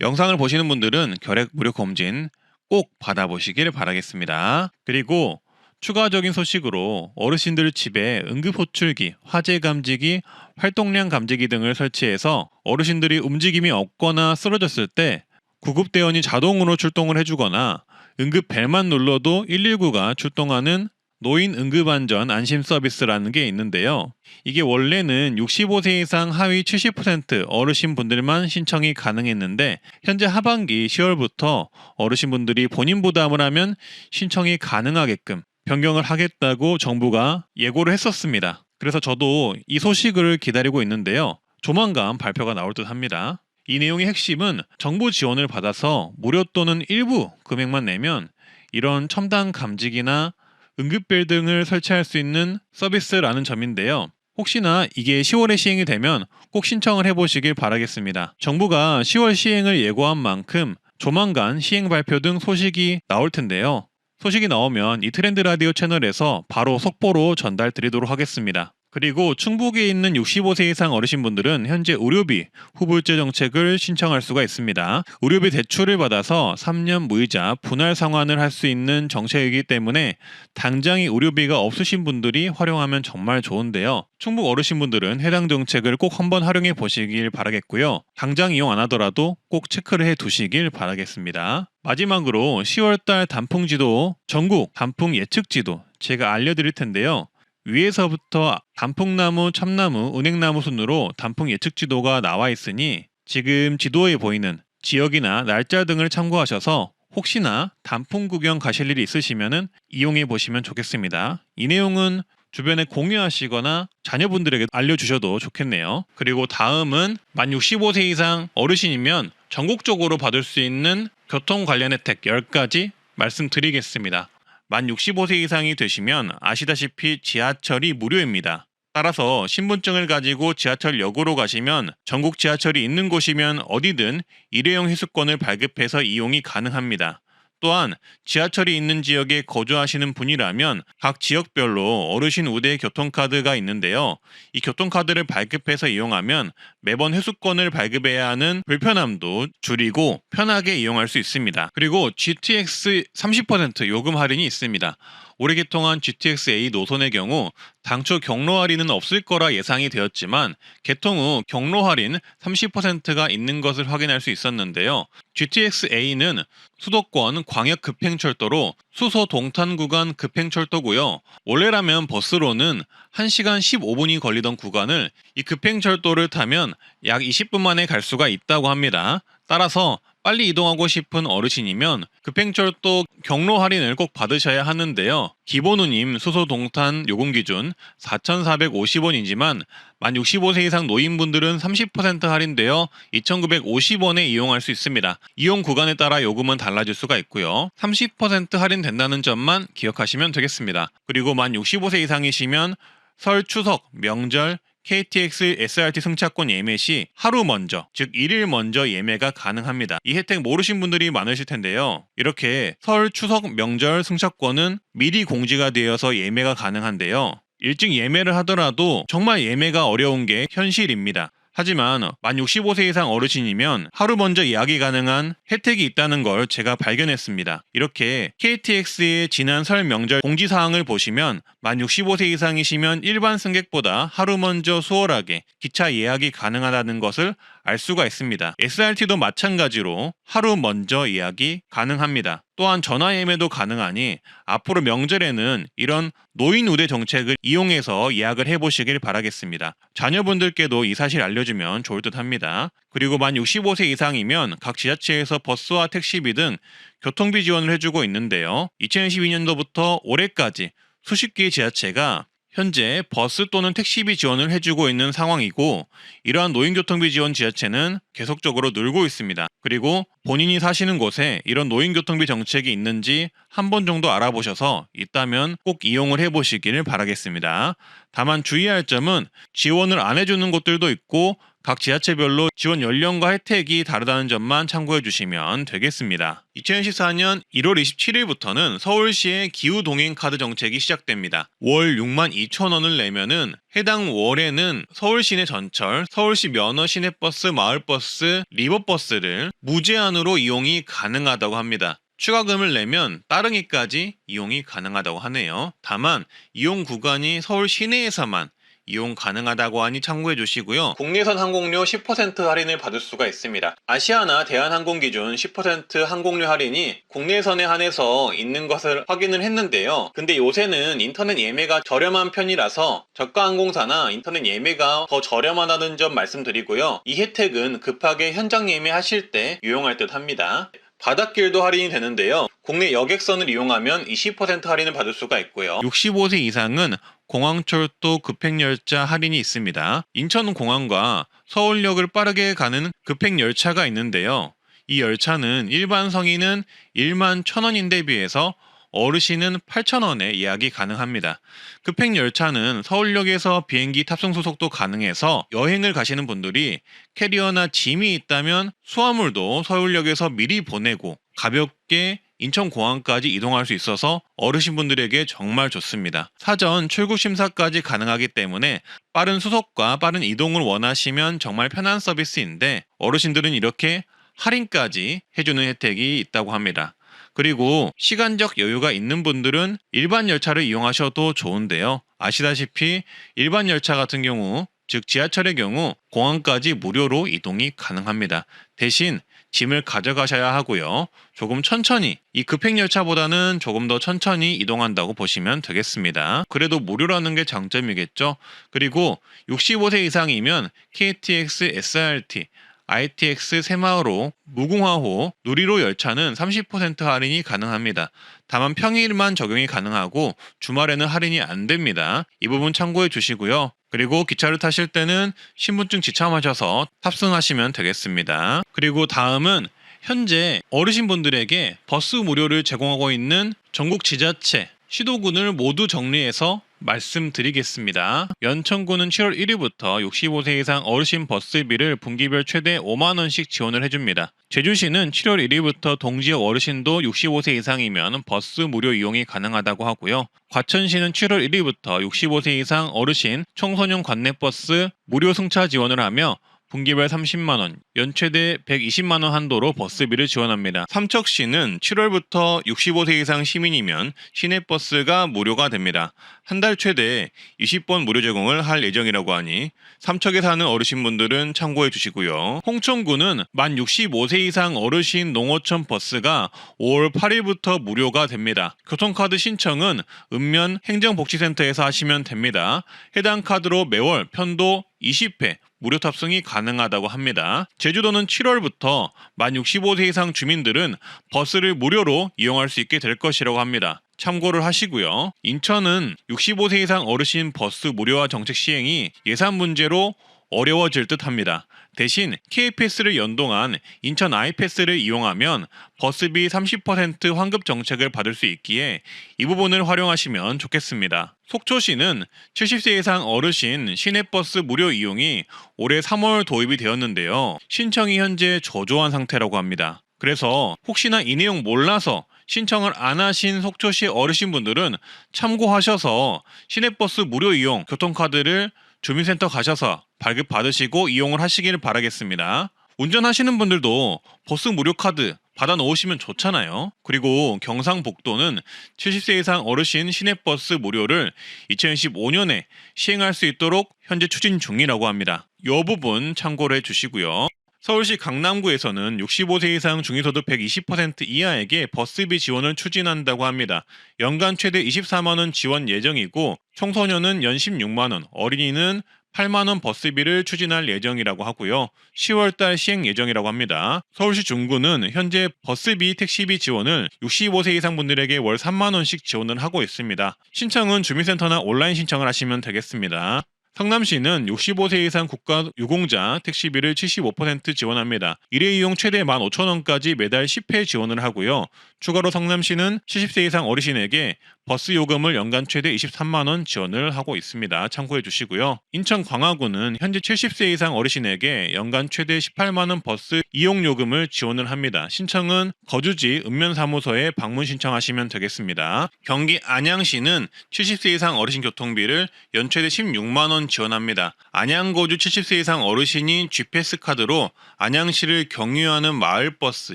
영상을 보시는 분들은 결핵 무료 검진 꼭 받아보시길 바라겠습니다. 그리고 추가적인 소식으로 어르신들 집에 응급호출기, 화재 감지기, 활동량 감지기 등을 설치해서 어르신들이 움직임이 없거나 쓰러졌을 때 구급대원이 자동으로 출동을 해주거나 응급벨만 눌러도 119가 출동하는 노인 응급안전 안심 서비스라는 게 있는데요. 이게 원래는 65세 이상 하위 70% 어르신분들만 신청이 가능했는데 현재 하반기 10월부터 어르신분들이 본인 부담을 하면 신청이 가능하게끔 변경을 하겠다고 정부가 예고를 했었습니다. 그래서 저도 이 소식을 기다리고 있는데요. 조만간 발표가 나올 듯 합니다. 이 내용의 핵심은 정부 지원을 받아서 무료 또는 일부 금액만 내면 이런 첨단 감지기나 응급벨 등을 설치할 수 있는 서비스라는 점인데요. 혹시나 이게 10월에 시행이 되면 꼭 신청을 해보시길 바라겠습니다. 정부가 10월 시행을 예고한 만큼 조만간 시행 발표 등 소식이 나올 텐데요. 소식이 나오면 이 트렌드 라디오 채널에서 바로 속보로 전달 드리도록 하겠습니다. 그리고 충북에 있는 65세 이상 어르신분들은 현재 의료비 후불제 정책을 신청할 수가 있습니다. 의료비 대출을 받아서 3년 무이자 분할 상환을 할 수 있는 정책이기 때문에 당장의 의료비가 없으신 분들이 활용하면 정말 좋은데요. 충북 어르신분들은 해당 정책을 꼭 한번 활용해 보시길 바라겠고요. 당장 이용 안 하더라도 꼭 체크를 해 두시길 바라겠습니다. 마지막으로 10월달 단풍지도, 전국 단풍 예측지도 제가 알려드릴 텐데요. 위에서부터 단풍나무, 참나무, 은행나무 순으로 단풍 예측지도가 나와 있으니 지금 지도에 보이는 지역이나 날짜 등을 참고하셔서 혹시나 단풍 구경 가실 일이 있으시면 이용해 보시면 좋겠습니다. 이 내용은 주변에 공유하시거나 자녀분들에게 알려주셔도 좋겠네요. 그리고 다음은 만 65세 이상 어르신이면 전국적으로 받을 수 있는 교통 관련 혜택 10가지 말씀드리겠습니다. 만 65세 이상이 되시면 아시다시피 지하철이 무료입니다. 따라서 신분증을 가지고 지하철역으로 가시면 전국 지하철이 있는 곳이면 어디든 일회용 회수권을 발급해서 이용이 가능합니다. 또한 지하철이 있는 지역에 거주하시는 분이라면 각 지역별로 어르신 우대 교통카드가 있는데요. 이 교통카드를 발급해서 이용하면 매번 회수권을 발급해야 하는 불편함도 줄이고 편하게 이용할 수 있습니다. 그리고 GTX 30% 요금 할인이 있습니다. 올해 개통한 GTX-A 노선의 경우 당초 경로 할인은 없을 거라 예상이 되었지만 개통 후 경로 할인 30%가 있는 것을 확인할 수 있었는데요. GTX-A는 수도권 광역 급행철도로 수소 동탄 구간 급행철도고요. 원래라면 버스로는 1시간 15분이 걸리던 구간을 이 급행철도를 타면 약 20분 만에 갈 수가 있다고 합니다. 따라서 빨리 이동하고 싶은 어르신이면 급행철도 경로 할인을 꼭 받으셔야 하는데요. 기본 운임 수소 동탄 요금 기준 4,450원이지만 만 65세 이상 노인분들은 30% 할인되어 2,950원에 이용할 수 있습니다. 이용 구간에 따라 요금은 달라질 수가 있고요. 30% 할인된다는 점만 기억하시면 되겠습니다. 그리고 만 65세 이상이시면 설, 추석, 명절, KTX SRT 승차권 예매 시 하루 먼저, 즉 1일 먼저 예매가 가능합니다. 이 혜택 모르신 분들이 많으실 텐데요. 이렇게 설, 추석, 명절 승차권은 미리 공지가 되어서 예매가 가능한데요. 일찍 예매를 하더라도 정말 예매가 어려운 게 현실입니다. 하지만 만 65세 이상 어르신이면 하루 먼저 예약이 가능한 혜택이 있다는 걸 제가 발견했습니다. 이렇게 KTX의 지난 설 명절 공지사항을 보시면 만 65세 이상이시면 일반 승객보다 하루 먼저 수월하게 기차 예약이 가능하다는 것을 알 수가 있습니다. SRT도 마찬가지로 하루 먼저 예약이 가능합니다. 또한 전화 예매도 가능하니 앞으로 명절에는 이런 노인 우대 정책을 이용해서 예약을 해보시길 바라겠습니다. 자녀분들께도 이 사실 알려주면 좋을 듯 합니다. 그리고 만 65세 이상이면 각 지자체에서 버스와 택시비 등 교통비 지원을 해주고 있는데요. 2022년도부터 올해까지 수십 개의 지자체가 현재 버스 또는 택시비 지원을 해주고 있는 상황이고 이러한 노인교통비 지원 지자체는 계속적으로 늘고 있습니다. 그리고 본인이 사시는 곳에 이런 노인교통비 정책이 있는지 한 번 정도 알아보셔서 있다면 꼭 이용을 해보시길 바라겠습니다. 다만 주의할 점은 지원을 안 해주는 곳들도 있고 각 지자체별로 지원 연령과 혜택이 다르다는 점만 참고해 주시면 되겠습니다. 2014년 1월 27일부터는 서울시의 기후동행카드 정책이 시작됩니다. 월 62,000원을 내면은 해당 월에는 서울시 내 전철, 서울시 면허 시내버스, 마을버스, 리버버스를 무제한으로 이용이 가능하다고 합니다. 추가금을 내면 따릉이까지 이용이 가능하다고 하네요. 다만 이용 구간이 서울 시내에서만 이용 가능하다고 하니 참고해 주시고요. 국내선 항공료 10% 할인을 받을 수가 있습니다. 아시아나 대한항공 기준 10% 항공료 할인이 국내선에 한해서 있는 것을 확인을 했는데요. 근데 요새는 인터넷 예매가 저렴한 편이라서 저가 항공사나 인터넷 예매가 더 저렴하다는 점 말씀드리고요. 이 혜택은 급하게 현장 예매하실 때 유용할 듯 합니다. 바닷길도 할인이 되는데요. 국내 여객선을 이용하면 20% 할인을 받을 수가 있고요. 65세 이상은 공항철도 급행열차 할인이 있습니다. 인천공항과 서울역을 빠르게 가는 급행열차가 있는데요. 이 열차는 일반 성인은 1만 1,000원인데 비해서 어르신은 8,000원에 예약이 가능합니다. 급행열차는 서울역에서 비행기 탑승 수속도 가능해서 여행을 가시는 분들이 캐리어나 짐이 있다면 수화물도 서울역에서 미리 보내고 가볍게 인천공항까지 이동할 수 있어서 어르신분들에게 정말 좋습니다. 사전 출국 심사까지 가능하기 때문에 빠른 수속과 빠른 이동을 원하시면 정말 편한 서비스인데 어르신들은 이렇게 할인까지 해주는 혜택이 있다고 합니다. 그리고 시간적 여유가 있는 분들은 일반 열차를 이용하셔도 좋은데요. 아시다시피 일반 열차 같은 경우, 즉 지하철의 경우 공항까지 무료로 이동이 가능합니다. 대신 짐을 가져가셔야 하고요. 조금 천천히, 이 급행열차보다는 조금 더 천천히 이동한다고 보시면 되겠습니다. 그래도 무료라는 게 장점이겠죠. 그리고 65세 이상이면 KTX, SRT, ITX 새마을호, 무궁화호, 누리호 열차는 30% 할인이 가능합니다. 다만 평일만 적용이 가능하고 주말에는 할인이 안 됩니다. 이 부분 참고해 주시고요. 그리고 기차를 타실 때는 신분증 지참하셔서 탑승하시면 되겠습니다. 그리고 다음은 현재 어르신분들에게 버스 무료를 제공하고 있는 전국 지자체, 시도군을 모두 정리해서 말씀드리겠습니다. 연천군은 7월 1일부터 65세 이상 어르신 버스비를 분기별 최대 5만원씩 지원을 해줍니다. 제주시는 7월 1일부터 동지역 어르신도 65세 이상이면 버스 무료 이용이 가능하다고 하고요. 과천시는 7월 1일부터 65세 이상 어르신 청소년 관내버스 무료 승차 지원을 하며 분기별 30만원, 연최대 120만원 한도로 버스비를 지원합니다. 삼척시는 7월부터 65세 이상 시민이면 시내버스가 무료가 됩니다. 한 달 최대 20번 무료 제공을 할 예정이라고 하니 삼척에 사는 어르신분들은 참고해 주시고요. 홍천구는 만 65세 이상 어르신 농어촌 버스가 5월 8일부터 무료가 됩니다. 교통카드 신청은 읍면 행정복지센터에서 하시면 됩니다. 해당 카드로 매월 편도 20회 무료 탑승이 가능하다고 합니다. 제주도는 7월부터 만 65세 이상 주민들은 버스를 무료로 이용할 수 있게 될 것이라고 합니다. 참고를 하시고요. 인천은 65세 이상 어르신 버스 무료화 정책 시행이 예산 문제로 어려워질 듯 합니다. 대신 K패스를 연동한 인천 아이패스를 이용하면 버스비 30% 환급 정책을 받을 수 있기에 이 부분을 활용하시면 좋겠습니다. 속초시는 70세 이상 어르신 시내버스 무료 이용이 올해 3월 도입이 되었는데요. 신청이 현재 저조한 상태라고 합니다. 그래서 혹시나 이 내용 몰라서 신청을 안 하신 속초시 어르신분들은 참고하셔서 시내버스 무료 이용 교통카드를 주민센터 가셔서 발급받으시고 이용을 하시길 바라겠습니다. 운전하시는 분들도 버스 무료 카드 받아 놓으시면 좋잖아요. 그리고 경상북도는 70세 이상 어르신 시내버스 무료를 2015년에 시행할 수 있도록 현재 추진 중이라고 합니다. 이 부분 참고를 해주시고요. 서울시 강남구에서는 65세 이상 중위소득 120% 이하에게 버스비 지원을 추진한다고 합니다. 연간 최대 24만원 지원 예정이고 청소년은 연 16만원, 어린이는 8만원 버스비를 추진할 예정이라고 하고요. 10월달 시행 예정이라고 합니다. 서울시 중구는 현재 버스비, 택시비 지원을 65세 이상 분들에게 월 3만원씩 지원을 하고 있습니다. 신청은 주민센터나 온라인 신청을 하시면 되겠습니다. 성남시는 65세 이상 국가 유공자 택시비를 75% 지원합니다. 일회이용 최대 15,000원까지 매달 10회 지원을 하고요. 추가로 성남시는 70세 이상 어르신에게 버스 요금을 연간 최대 23만원 지원을 하고 있습니다. 참고해 주시고요. 인천 광화구는 현재 70세 이상 어르신에게 연간 최대 18만원 버스 이용 요금을 지원을 합니다. 신청은 거주지 읍면사무소에 방문 신청하시면 되겠습니다. 경기 안양시는 70세 이상 어르신 교통비를 연 최대 16만원 지원합니다. 안양 거주 70세 이상 어르신이 G패스 카드로 안양시를 경유하는 마을버스,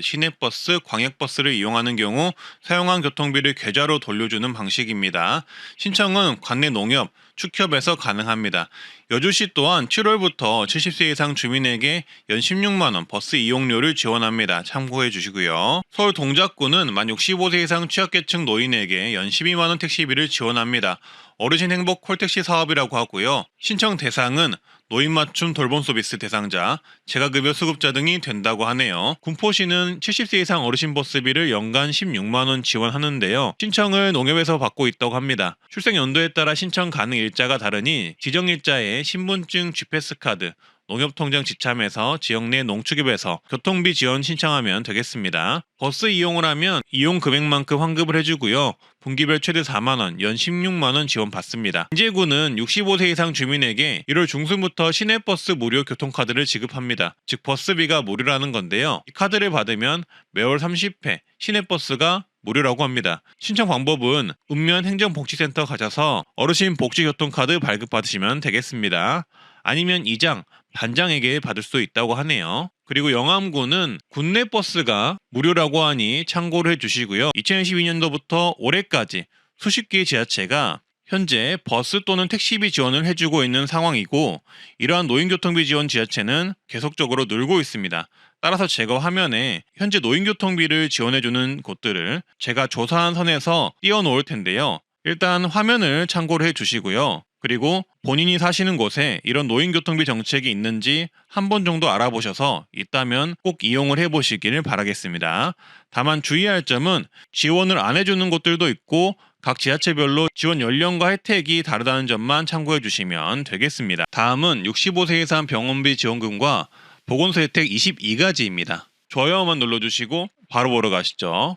시내버스, 광역버스를 이용하는 경우 사용한 교통비를 계좌로 돌려주는 방식입니다. 신청은 관내 농협, 축협에서 가능합니다. 여주시 또한 7월부터 70세 이상 주민에게 연 16만원 버스 이용료를 지원합니다. 참고해 주시고요. 서울 동작구는 만 65세 이상 취약계층 노인에게 연 12만원 택시비를 지원합니다. 어르신 행복 콜택시 사업이라고 하고요. 신청 대상은 노인 맞춤 돌봄 서비스 대상자, 재가급여 수급자 등이 된다고 하네요. 군포시는 70세 이상 어르신 버스비를 연간 16만원 지원하는데요. 신청을 농협에서 받고 있다고 합니다. 출생 연도에 따라 신청 가능 일자가 다르니 지정 일자에 신분증 GPS카드, 농협통장 지참에서 지역 내 농축협에서 교통비 지원 신청하면 되겠습니다. 버스 이용을 하면 이용 금액만큼 환급을 해주고요. 분기별 최대 4만원, 연 16만원 지원받습니다. 인제구는 65세 이상 주민에게 1월 중순부터 시내버스 무료 교통카드를 지급합니다. 즉 버스비가 무료라는 건데요. 이 카드를 받으면 매월 30회 시내버스가 무료라고 합니다. 신청 방법은 읍면 행정복지센터 가셔서 어르신 복지교통카드 발급받으시면 되겠습니다. 아니면 이장, 반장에게 받을 수 있다고 하네요. 그리고 영암구는 국내 버스가 무료라고 하니 참고를 해주시고요. 2012년도부터 올해까지 수십 개의 지자체가 현재 버스 또는 택시비 지원을 해주고 있는 상황이고 이러한 노인교통비 지원 지자체는 계속적으로 늘고 있습니다. 따라서 제가 화면에 현재 노인교통비를 지원해주는 곳들을 제가 조사한 선에서 띄워놓을 텐데요. 일단 화면을 참고를 해주시고요. 그리고 본인이 사시는 곳에 이런 노인교통비 정책이 있는지 한 번 정도 알아보셔서 있다면 꼭 이용을 해보시기를 바라겠습니다. 다만 주의할 점은 지원을 안 해주는 곳들도 있고 각 지자체별로 지원 연령과 혜택이 다르다는 점만 참고해 주시면 되겠습니다. 다음은 65세 이상 병원비 지원금과 보건소 혜택 22가지입니다. 좋아요만 눌러주시고 바로 보러 가시죠.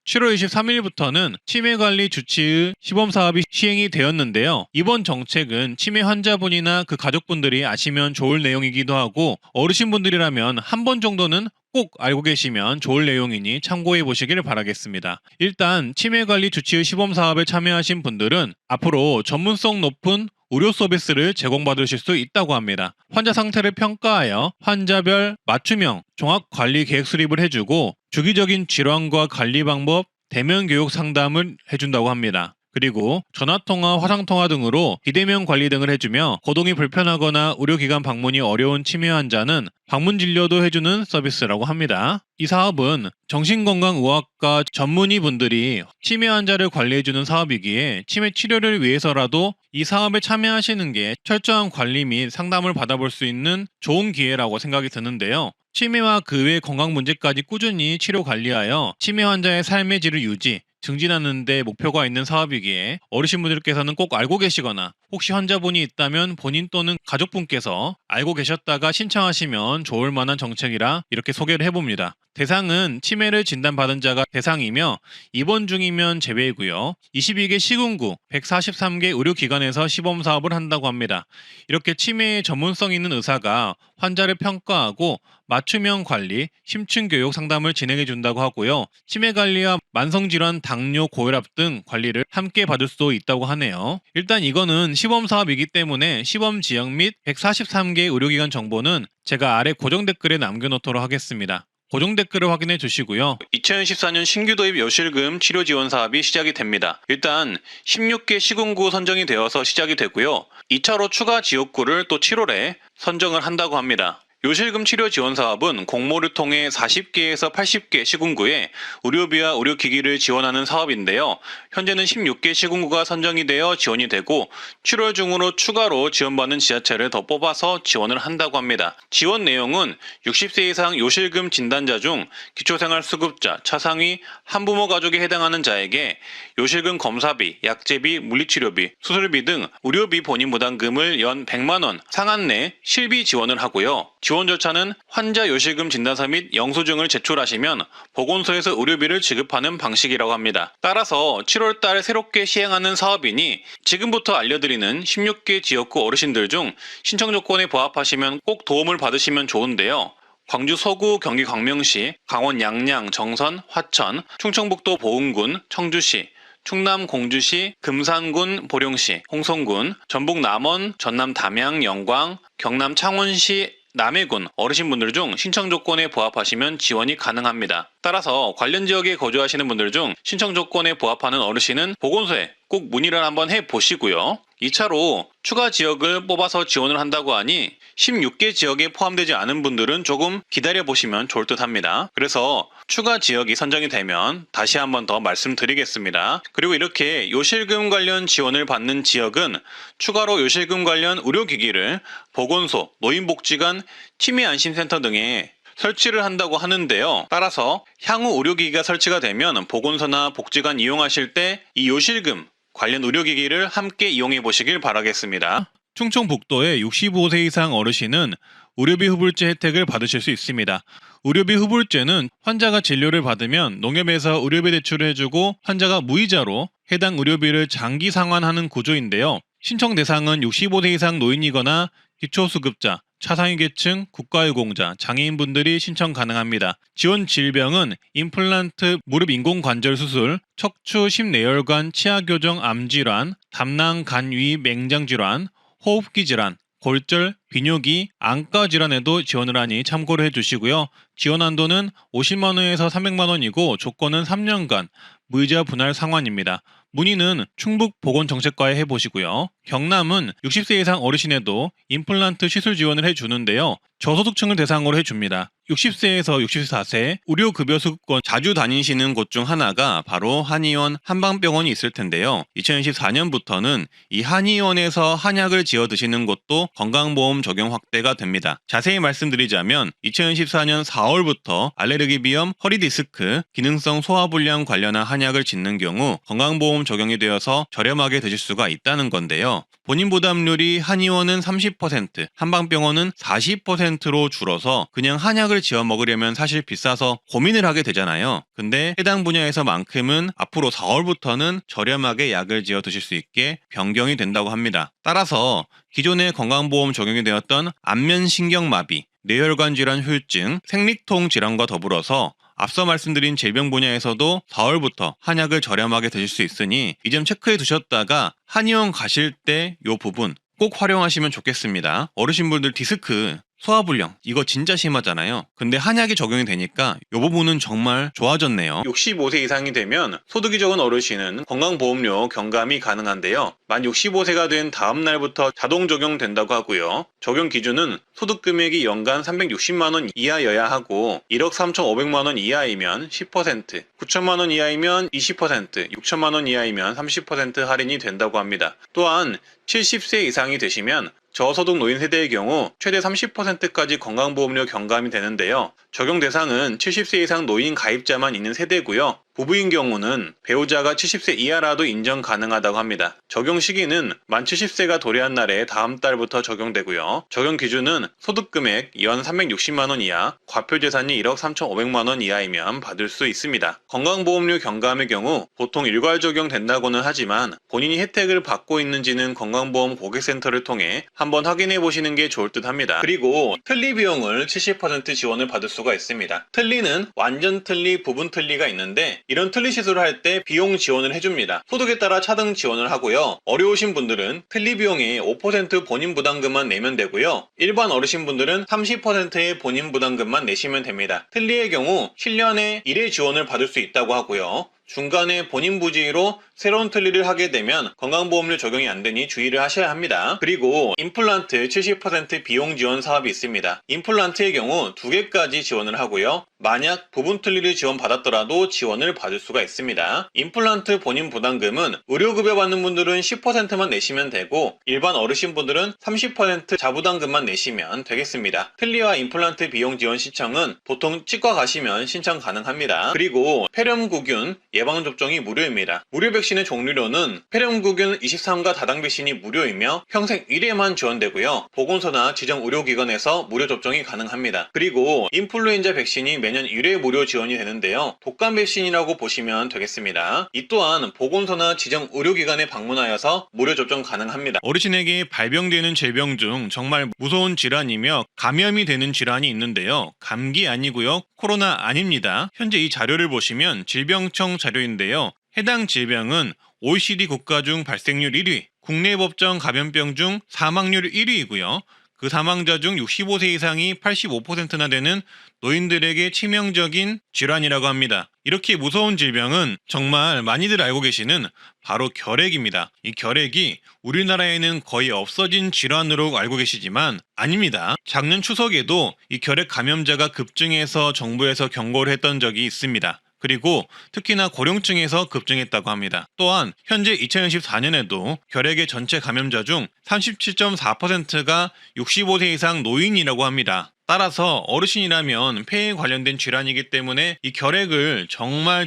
7월 23일부터는 치매관리 주치의 시범사업이 시행이 되었는데요. 이번 정책은 치매 환자분이나 그 가족분들이 아시면 좋을 내용이기도 하고 어르신분들이라면 한 번 정도는 꼭 알고 계시면 좋을 내용이니 참고해 보시길 바라겠습니다. 일단 치매관리 주치의 시범사업에 참여하신 분들은 앞으로 전문성 높은 의료 서비스를 제공받으실 수 있다고 합니다. 환자 상태를 평가하여 환자별 맞춤형 종합관리 계획 수립을 해주고 주기적인 질환과 관리 방법, 대면 교육 상담을 해준다고 합니다. 그리고 전화통화, 화상통화 등으로 비대면 관리 등을 해주며 거동이 불편하거나 의료기관 방문이 어려운 치매 환자는 방문 진료도 해주는 서비스라고 합니다. 이 사업은 정신건강의학과 전문의 분들이 치매 환자를 관리해주는 사업이기에 치매 치료를 위해서라도 이 사업에 참여하시는 게 철저한 관리 및 상담을 받아볼 수 있는 좋은 기회라고 생각이 드는데요. 치매와 그 외 건강 문제까지 꾸준히 치료 관리하여 치매 환자의 삶의 질을 유지, 증진하는 데 목표가 있는 사업이기에 어르신분들께서는 꼭 알고 계시거나 혹시 환자분이 있다면 본인 또는 가족분께서 알고 계셨다가 신청하시면 좋을 만한 정책이라 이렇게 소개를 해봅니다. 대상은 치매를 진단받은 자가 대상이며 입원 중이면 제외이고요. 22개 시군구 143개 의료기관에서 시범사업을 한다고 합니다. 이렇게 치매에 전문성 있는 의사가 환자를 평가하고 맞춤형 관리, 심층교육 상담을 진행해 준다고 하고요. 치매 관리와 만성질환, 당뇨, 고혈압 등 관리를 함께 받을 수도 있다고 하네요. 일단 이거는 시범사업이기 때문에 시범 지역 및 143개 의료기관 정보는 제가 아래 고정 댓글에 남겨놓도록 하겠습니다. 고정 댓글을 확인해 주시고요. 2014년 신규 도입 여실금 치료 지원 사업이 시작이 됩니다. 일단 16개 시군구 선정이 되어서 시작이 되고요. 2차로 추가 지역구를 또 7월에 선정을 한다고 합니다. 요실금 치료 지원 사업은 공모를 통해 40개에서 80개 시군구에 의료비와 의료기기를 지원하는 사업인데요. 현재는 16개 시군구가 선정이 되어 지원이 되고 7월 중으로 추가로 지원받는 지자체를 더 뽑아서 지원을 한다고 합니다. 지원 내용은 60세 이상 요실금 진단자 중 기초생활수급자, 차상위, 한부모 가족에 해당하는 자에게 요실금 검사비, 약제비, 물리치료비, 수술비 등 의료비 본인 부담금을 연 100만원 상한 내 실비 지원을 하고요. 지원 절차는 환자 요실금 진단서 및 영수증을 제출하시면 보건소에서 의료비를 지급하는 방식이라고 합니다. 따라서 7월달 새롭게 시행하는 사업이니 지금부터 알려드리는 16개 지역구 어르신들 중 신청 조건에 부합하시면 꼭 도움을 받으시면 좋은데요. 광주 서구, 경기 광명시, 강원 양양, 정선, 화천, 충청북도 보은군, 청주시, 충남 공주시, 금산군, 보령시, 홍성군, 전북 남원, 전남 담양, 영광, 경남 창원시, 남해군 어르신분들 중 신청 조건에 부합하시면 지원이 가능합니다. 따라서 관련 지역에 거주하시는 분들 중 신청 조건에 부합하는 어르신은 보건소에 꼭 문의를 한번 해보시고요. 2차로 추가 지역을 뽑아서 지원을 한다고 하니 16개 지역에 포함되지 않은 분들은 조금 기다려보시면 좋을 듯 합니다. 그래서 추가 지역이 선정이 되면 다시 한번 더 말씀드리겠습니다. 그리고 이렇게 요실금 관련 지원을 받는 지역은 추가로 요실금 관련 의료기기를 보건소, 노인복지관, 치매안심센터 등에 설치를 한다고 하는데요. 따라서 향후 의료기기가 설치가 되면 보건소나 복지관 이용하실 때 이 요실금 관련 의료기기를 함께 이용해 보시길 바라겠습니다. 충청북도의 65세 이상 어르신은 의료비 후불제 혜택을 받으실 수 있습니다. 의료비 후불제는 환자가 진료를 받으면 농협에서 의료비 대출을 해주고 환자가 무이자로 해당 의료비를 장기 상환하는 구조인데요. 신청 대상은 65세 이상 노인이거나 기초수급자, 차상위 계층, 국가유공자, 장애인분들이 신청 가능합니다. 지원 질병은 임플란트 무릎 인공관절 수술, 척추 심내혈관 치아교정 암질환, 담낭 간위 맹장질환, 호흡기 질환, 골절, 비뇨기, 안과 질환에도 지원을 하니 참고를 해주시고요. 지원 한도는 50만 원에서 300만 원이고 조건은 3년간 무이자 분할 상환입니다. 문의는 충북보건정책과에 해보시고요. 경남은 60세 이상 어르신에도 임플란트 시술 지원을 해주는데요. 저소득층을 대상으로 해줍니다. 60세에서 64세 의료급여수급권 자주 다니시는 곳 중 하나가 바로 한의원 한방병원이 있을 텐데요. 2024년부터는 이 한의원에서 한약을 지어 드시는 곳도 건강보험 적용 확대가 됩니다. 자세히 말씀드리자면 2014년 4월부터 알레르기 비염, 허리디스크, 기능성 소화불량 관련한 한약을 짓는 경우 건강보험 적용이 되어서 저렴하게 드실 수가 있다는 건데요. 본인 부담률이 한의원은 30%, 한방병원은 40%로 줄어서 그냥 한약을 지어 먹으려면 사실 비싸서 고민을 하게 되잖아요. 근데 해당 분야에서만큼은 앞으로 4월부터는 저렴하게 약을 지어 드실 수 있게 변경이 된다고 합니다. 따라서 기존의 건강보험 적용이 되었던 안면신경마비, 뇌혈관 질환 후유증, 생리통 질환과 더불어서 앞서 말씀드린 질병 분야에서도 4월부터 한약을 저렴하게 드실 수 있으니 이 점 체크해 두셨다가 한의원 가실 때 이 부분 꼭 활용하시면 좋겠습니다. 어르신분들 디스크, 소화불량 이거 진짜 심하잖아요. 근데 한약이 적용이 되니까 이 부분은 정말 좋아졌네요. 65세 이상이 되면 소득이 적은 어르신은 건강보험료 경감이 가능한데요. 만 65세가 된 다음 날부터 자동 적용된다고 하고요. 적용 기준은 소득 금액이 연간 360만 원 이하여야 하고 1억 3,500만 원 이하이면 10%, 9천만 원 이하이면 20%, 6천만 원 이하이면 30% 할인이 된다고 합니다. 또한 70세 이상이 되시면 저소득 노인 세대의 경우 최대 30%까지 건강보험료 경감이 되는데요. 적용 대상은 70세 이상 노인 가입자만 있는 세대고요. 부부인 경우는 배우자가 70세 이하라도 인정 가능하다고 합니다. 적용 시기는 만 70세가 도래한 날에 다음 달부터 적용되고요. 적용 기준은 소득금액 연 360만 원 이하, 과표재산이 1억 3,500만 원 이하이면 받을 수 있습니다. 건강보험료 경감의 경우 보통 일괄 적용된다고는 하지만 본인이 혜택을 받고 있는지는 건강보험 고객센터를 통해 한번 확인해 보시는 게 좋을 듯 합니다. 그리고 틀니 비용을 70% 지원을 받을 수가 있습니다. 틀니는 완전 틀니, 부분 틀니가 있는데 이런 틀니 시술을 할 때 비용 지원을 해줍니다. 소득에 따라 차등 지원을 하고요. 어려우신 분들은 틀니 비용의 5% 본인 부담금만 내면 되고요. 일반 어르신분들은 30%의 본인 부담금만 내시면 됩니다. 틀니의 경우 7년에 1회 지원을 받을 수 있다고 하고요. 중간에 본인 부지로 새로운 틀니를 하게 되면 건강보험료 적용이 안 되니 주의를 하셔야 합니다. 그리고 임플란트 70% 비용 지원 사업이 있습니다. 임플란트의 경우 2개까지 지원을 하고요. 만약 부분 틀니를 지원받았더라도 지원을 받을 수가 있습니다. 임플란트 본인 부담금은 의료급여 받는 분들은 10%만 내시면 되고 일반 어르신분들은 30% 자부담금만 내시면 되겠습니다. 틀니와 임플란트 비용 지원 신청은 보통 치과 가시면 신청 가능합니다. 그리고 폐렴구균 예방접종이 무료입니다. 무료 백신의 종류로는 폐렴구균 23가 다당 백신이 무료이며 평생 1회만 지원되고요. 보건소나 지정 의료기관에서 무료 접종이 가능합니다. 그리고 인플루엔자 백신이 매년 1회 무료 지원이 되는데요. 독감 백신이라고 보시면 되겠습니다. 이 또한 보건소나 지정 의료기관에 방문하여서 무료 접종 가능합니다. 어르신에게 발병되는 질병 중 정말 무서운 질환이며 감염이 되는 질환이 있는데요. 감기 아니고요. 코로나 아닙니다. 현재 이 자료를 보시면 질병청 자료인데요. 해당 질병은 OECD 국가 중 발생률 1위, 국내 법정 감염병 중 사망률 1위이고요. 그 사망자 중 65세 이상이 85%나 되는 노인들에게 치명적인 질환이라고 합니다. 이렇게 무서운 질병은 정말 많이들 알고 계시는 바로 결핵입니다. 이 결핵이 우리나라에는 거의 없어진 질환으로 알고 계시지만 아닙니다. 작년 추석에도 이 결핵 감염자가 급증해서 정부에서 경고를 했던 적이 있습니다. 그리고 특히나 고령층에서 급증했다고 합니다. 또한 현재 2024년에도 결핵의 전체 감염자 중 37.4%가 65세 이상 노인이라고 합니다. 따라서 어르신이라면 폐에 관련된 질환이기 때문에 이 결핵을 정말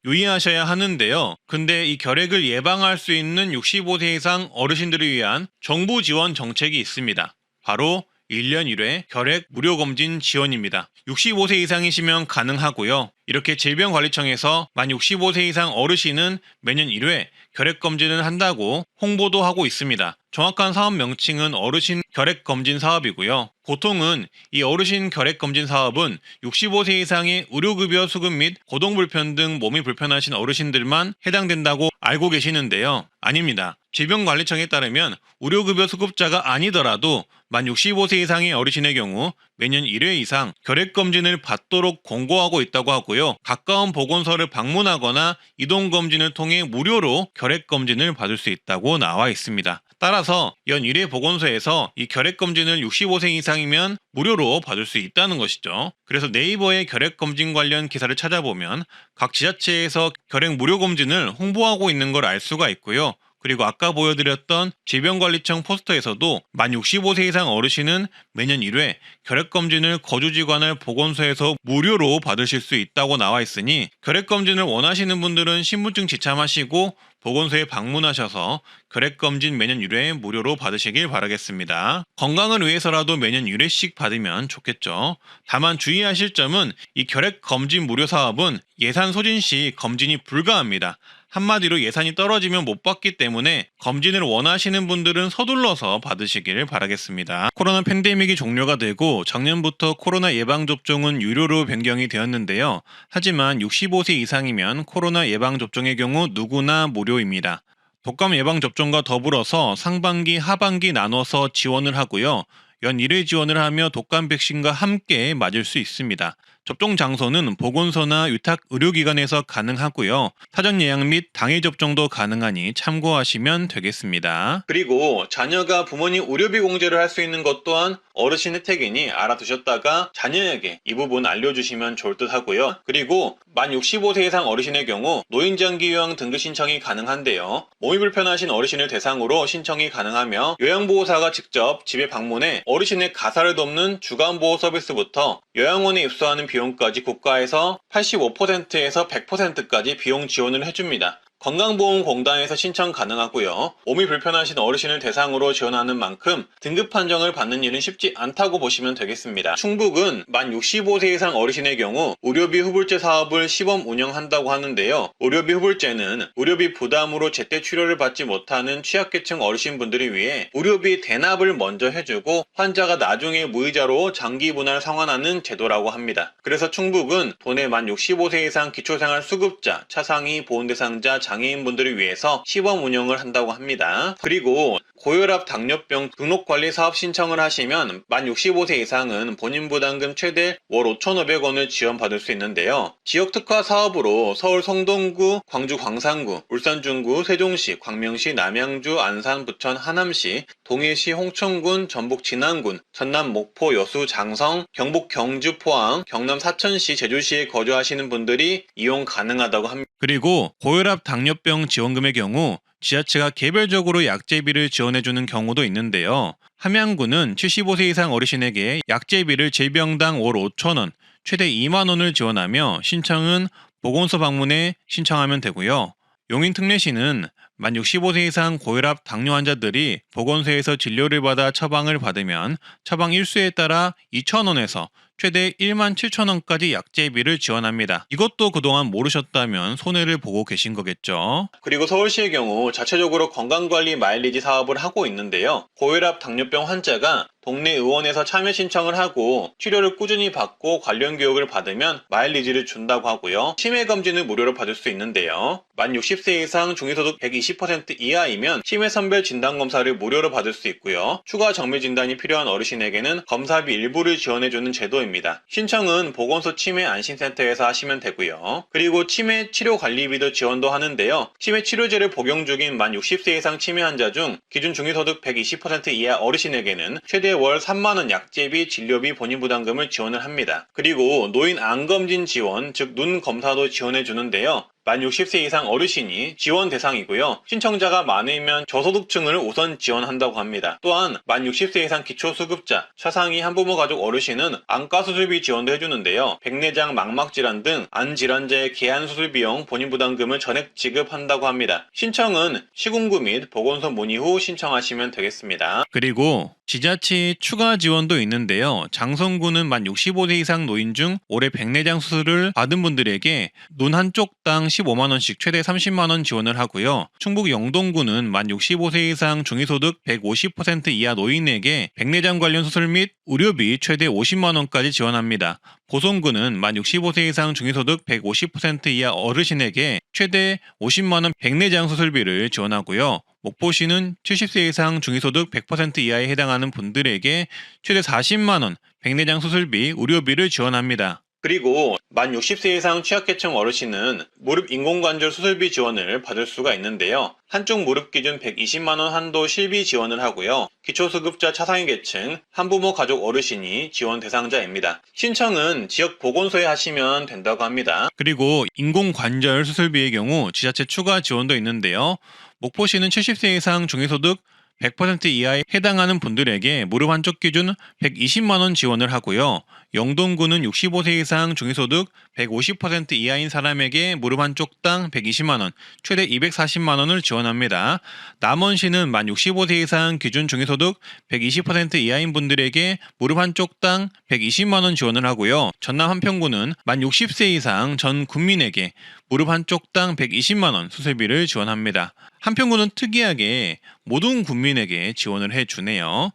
유의하셔야 하는데요. 근데 이 결핵을 예방할 수 있는 65세 이상 어르신들을 위한 정부 지원 정책이 있습니다. 바로 1년 1회 결핵 무료검진 지원입니다. 65세 이상이시면 가능하고요. 이렇게 질병관리청에서 만 65세 이상 어르신은 매년 1회 결핵검진을 한다고 홍보도 하고 있습니다. 정확한 사업 명칭은 어르신 결핵검진 사업이고요. 보통은 이 어르신 결핵검진 사업은 65세 이상의 의료급여 수급 및 거동불편 등 몸이 불편하신 어르신들만 해당된다고 알고 계시는데요. 아닙니다. 질병관리청에 따르면 의료급여 수급자가 아니더라도 만 65세 이상의 어르신의 경우 매년 1회 이상 결핵검진을 받도록 권고하고 있다고 하고요. 가까운 보건소를 방문하거나 이동검진을 통해 무료로 결핵검진을 받을 수 있다고 나와 있습니다. 따라서 연 1회 보건소에서 이 결핵검진을 65세 이상이면 무료로 받을 수 있다는 것이죠. 그래서 네이버에 결핵검진 관련 기사를 찾아보면 각 지자체에서 결핵 무료검진을 홍보하고 있는 걸 알 수가 있고요. 그리고 아까 보여드렸던 질병관리청 포스터에서도 만 65세 이상 어르신은 매년 1회 결핵검진을 거주지관을 보건소에서 무료로 받으실 수 있다고 나와 있으니 결핵검진을 원하시는 분들은 신분증 지참하시고 보건소에 방문하셔서 결핵검진 매년 1회 무료로 받으시길 바라겠습니다. 건강을 위해서라도 매년 1회씩 받으면 좋겠죠. 다만 주의하실 점은 이 결핵검진 무료 사업은 예산 소진 시 검진이 불가합니다. 한마디로 예산이 떨어지면 못 받기 때문에 검진을 원하시는 분들은 서둘러서 받으시길 바라겠습니다. 코로나 팬데믹이 종료가 되고 작년부터 코로나 예방접종은 유료로 변경이 되었는데요. 하지만 65세 이상이면 코로나 예방접종의 경우 누구나 무료입니다. 독감 예방접종과 더불어서 상반기, 하반기 나눠서 지원을 하고요. 연 1회 지원을 하며 독감 백신과 함께 맞을 수 있습니다. 접종 장소는 보건소나 위탁 의료기관에서 가능하고요. 사전 예약 및 당일 접종도 가능하니 참고하시면 되겠습니다. 그리고 자녀가 부모님 의료비 공제를 할 수 있는 것 또한 어르신 혜택이니 알아두셨다가 자녀에게 이 부분 알려주시면 좋을 듯 하고요. 그리고 만 65세 이상 어르신의 경우 노인장기요양 등급 신청이 가능한데요. 몸이 불편하신 어르신을 대상으로 신청이 가능하며 요양보호사가 직접 집에 방문해 어르신의 가사를 돕는 주간보호 서비스부터 요양원에 입소하는 비용까지 국가에서 85%에서 100%까지 비용 지원을 해줍니다. 건강보험공단에서 신청 가능하고요. 몸이 불편하신 어르신을 대상으로 지원하는 만큼 등급 판정을 받는 일은 쉽지 않다고 보시면 되겠습니다. 충북은 만 65세 이상 어르신의 경우 의료비 후불제 사업을 시범 운영한다고 하는데요. 의료비 후불제는 의료비 부담으로 제때 치료를 받지 못하는 취약계층 어르신분들을 위해 의료비 대납을 먼저 해주고 환자가 나중에 무이자로 장기 분할 상환하는 제도라고 합니다. 그래서 충북은 도내 만 65세 이상 기초생활수급자, 차상위 보훈대상자, 장애인분들을 위해서 시범 운영을 한다고 합니다. 그리고 고혈압, 당뇨병 등록관리 사업 신청을 하시면 만 65세 이상은 본인 부담금 최대 월 5,500원을 지원받을 수 있는데요. 지역특화 사업으로 서울 성동구, 광주 광산구, 울산 중구, 세종시, 광명시, 남양주, 안산, 부천, 하남시, 동해시, 홍천군, 전북 진안군, 전남 목포, 여수, 장성, 경북 경주, 포항, 경남 사천시, 제주시에 거주하시는 분들이 이용 가능하다고 합니다. 그리고 고혈압, 당뇨병 지원금의 경우 지자체가 개별적으로 약제비를 지원해주는 경우도 있는데요. 함양구는 75세 이상 어르신에게 약제비를 질병당 월 5,000원, 최대 2만 원을 지원하며 신청은 보건소 방문해 신청하면 되고요. 용인 특례시는 만 65세 이상 고혈압 당뇨 환자들이 보건소에서 진료를 받아 처방을 받으면 처방 일수에 따라 2,000원에서 최대 17,000원까지 약제비를 지원합니다. 이것도 그동안 모르셨다면 손해를 보고 계신 거겠죠. 그리고 서울시의 경우 자체적으로 건강관리 마일리지 사업을 하고 있는데요. 고혈압, 당뇨병 환자가 동네 의원에서 참여 신청을 하고 치료를 꾸준히 받고 관련 교육을 받으면 마일리지를 준다고 하고요. 치매 검진을 무료로 받을 수 있는데요. 만 60세 이상 중위소득 120% 이하이면 치매 선별 진단 검사를 무료로 받을 수 있고요. 추가 정밀 진단이 필요한 어르신에게는 검사비 일부를 지원해주는 제도입니다. 신청은 보건소 치매 안심센터에서 하시면 되고요. 그리고 치매 치료 관리비도 지원도 하는데요. 치매 치료제를 복용 중인 만 60세 이상 치매 환자 중 기준 중위소득 120% 이하 어르신에게는 최대 월 3만원 약제비, 진료비, 본인 부담금을 지원을 합니다. 그리고 노인 암검진 지원, 즉 눈 검사도 지원해 주는데요. 만 60세 이상 어르신이 지원 대상이고요. 신청자가 많으면 저소득층을 우선 지원한다고 합니다. 또한 만 60세 이상 기초수급자, 차상위 한부모 가족 어르신은 안과수술비 지원도 해주는데요. 백내장, 망막질환 등 안질환자의 개안수술 비용 본인 부담금을 전액 지급한다고 합니다. 신청은 시군구 및 보건소 문의 후 신청하시면 되겠습니다. 그리고 지자체 추가 지원도 있는데요. 장성구는 만 65세 이상 노인 중 올해 백내장 수술을 받은 분들에게 눈 한쪽당 15만원씩 최대 30만원 지원을 하고요. 충북 영동구는 만 65세 이상 중위소득 150% 이하 노인에게 백내장 관련 수술 및 의료비 최대 50만원까지 지원합니다. 보성구는 만 65세 이상 중위소득 150% 이하 어르신에게 최대 50만원 백내장 수술비를 지원하고요. 목포시는 70세 이상 중위소득 100% 이하에 해당하는 분들에게 최대 40만원 백내장 수술비, 의료비를 지원합니다. 그리고 만 60세 이상 취약계층 어르신은 무릎 인공관절 수술비 지원을 받을 수가 있는데요. 한쪽 무릎 기준 120만원 한도 실비 지원을 하고요. 기초수급자 차상위 계층, 한부모 가족 어르신이 지원 대상자입니다. 신청은 지역 보건소에 하시면 된다고 합니다. 그리고 인공관절 수술비의 경우 지자체 추가 지원도 있는데요. 목포시는 70세 이상 중위소득 100% 이하에 해당하는 분들에게 무릎 한쪽 기준 120만원 지원을 하고요. 영동구는 65세 이상 중위소득 150% 이하인 사람에게 무릎 한쪽당 120만원, 최대 240만원을 지원합니다. 남원시는 만 65세 이상 기준 중위소득 120% 이하인 분들에게 무릎 한쪽당 120만원 지원을 하고요. 전남 한평구는 만 60세 이상 전 국민에게 무릎 한쪽당 120만원 수술비를 지원합니다. 한평구는 특이하게 모든 국민에게 지원을 해주네요.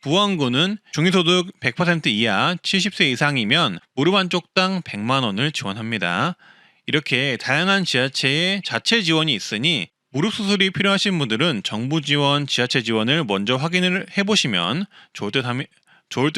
부안구는 중위소득 100% 이하 70세 이상이면 무릎 한쪽당 100만원을 지원합니다. 이렇게 다양한 지자체의 자체 지원이 있으니 무릎 수술이 필요하신 분들은 정부 지원, 지자체 지원을 먼저 확인을 해보시면 좋을 듯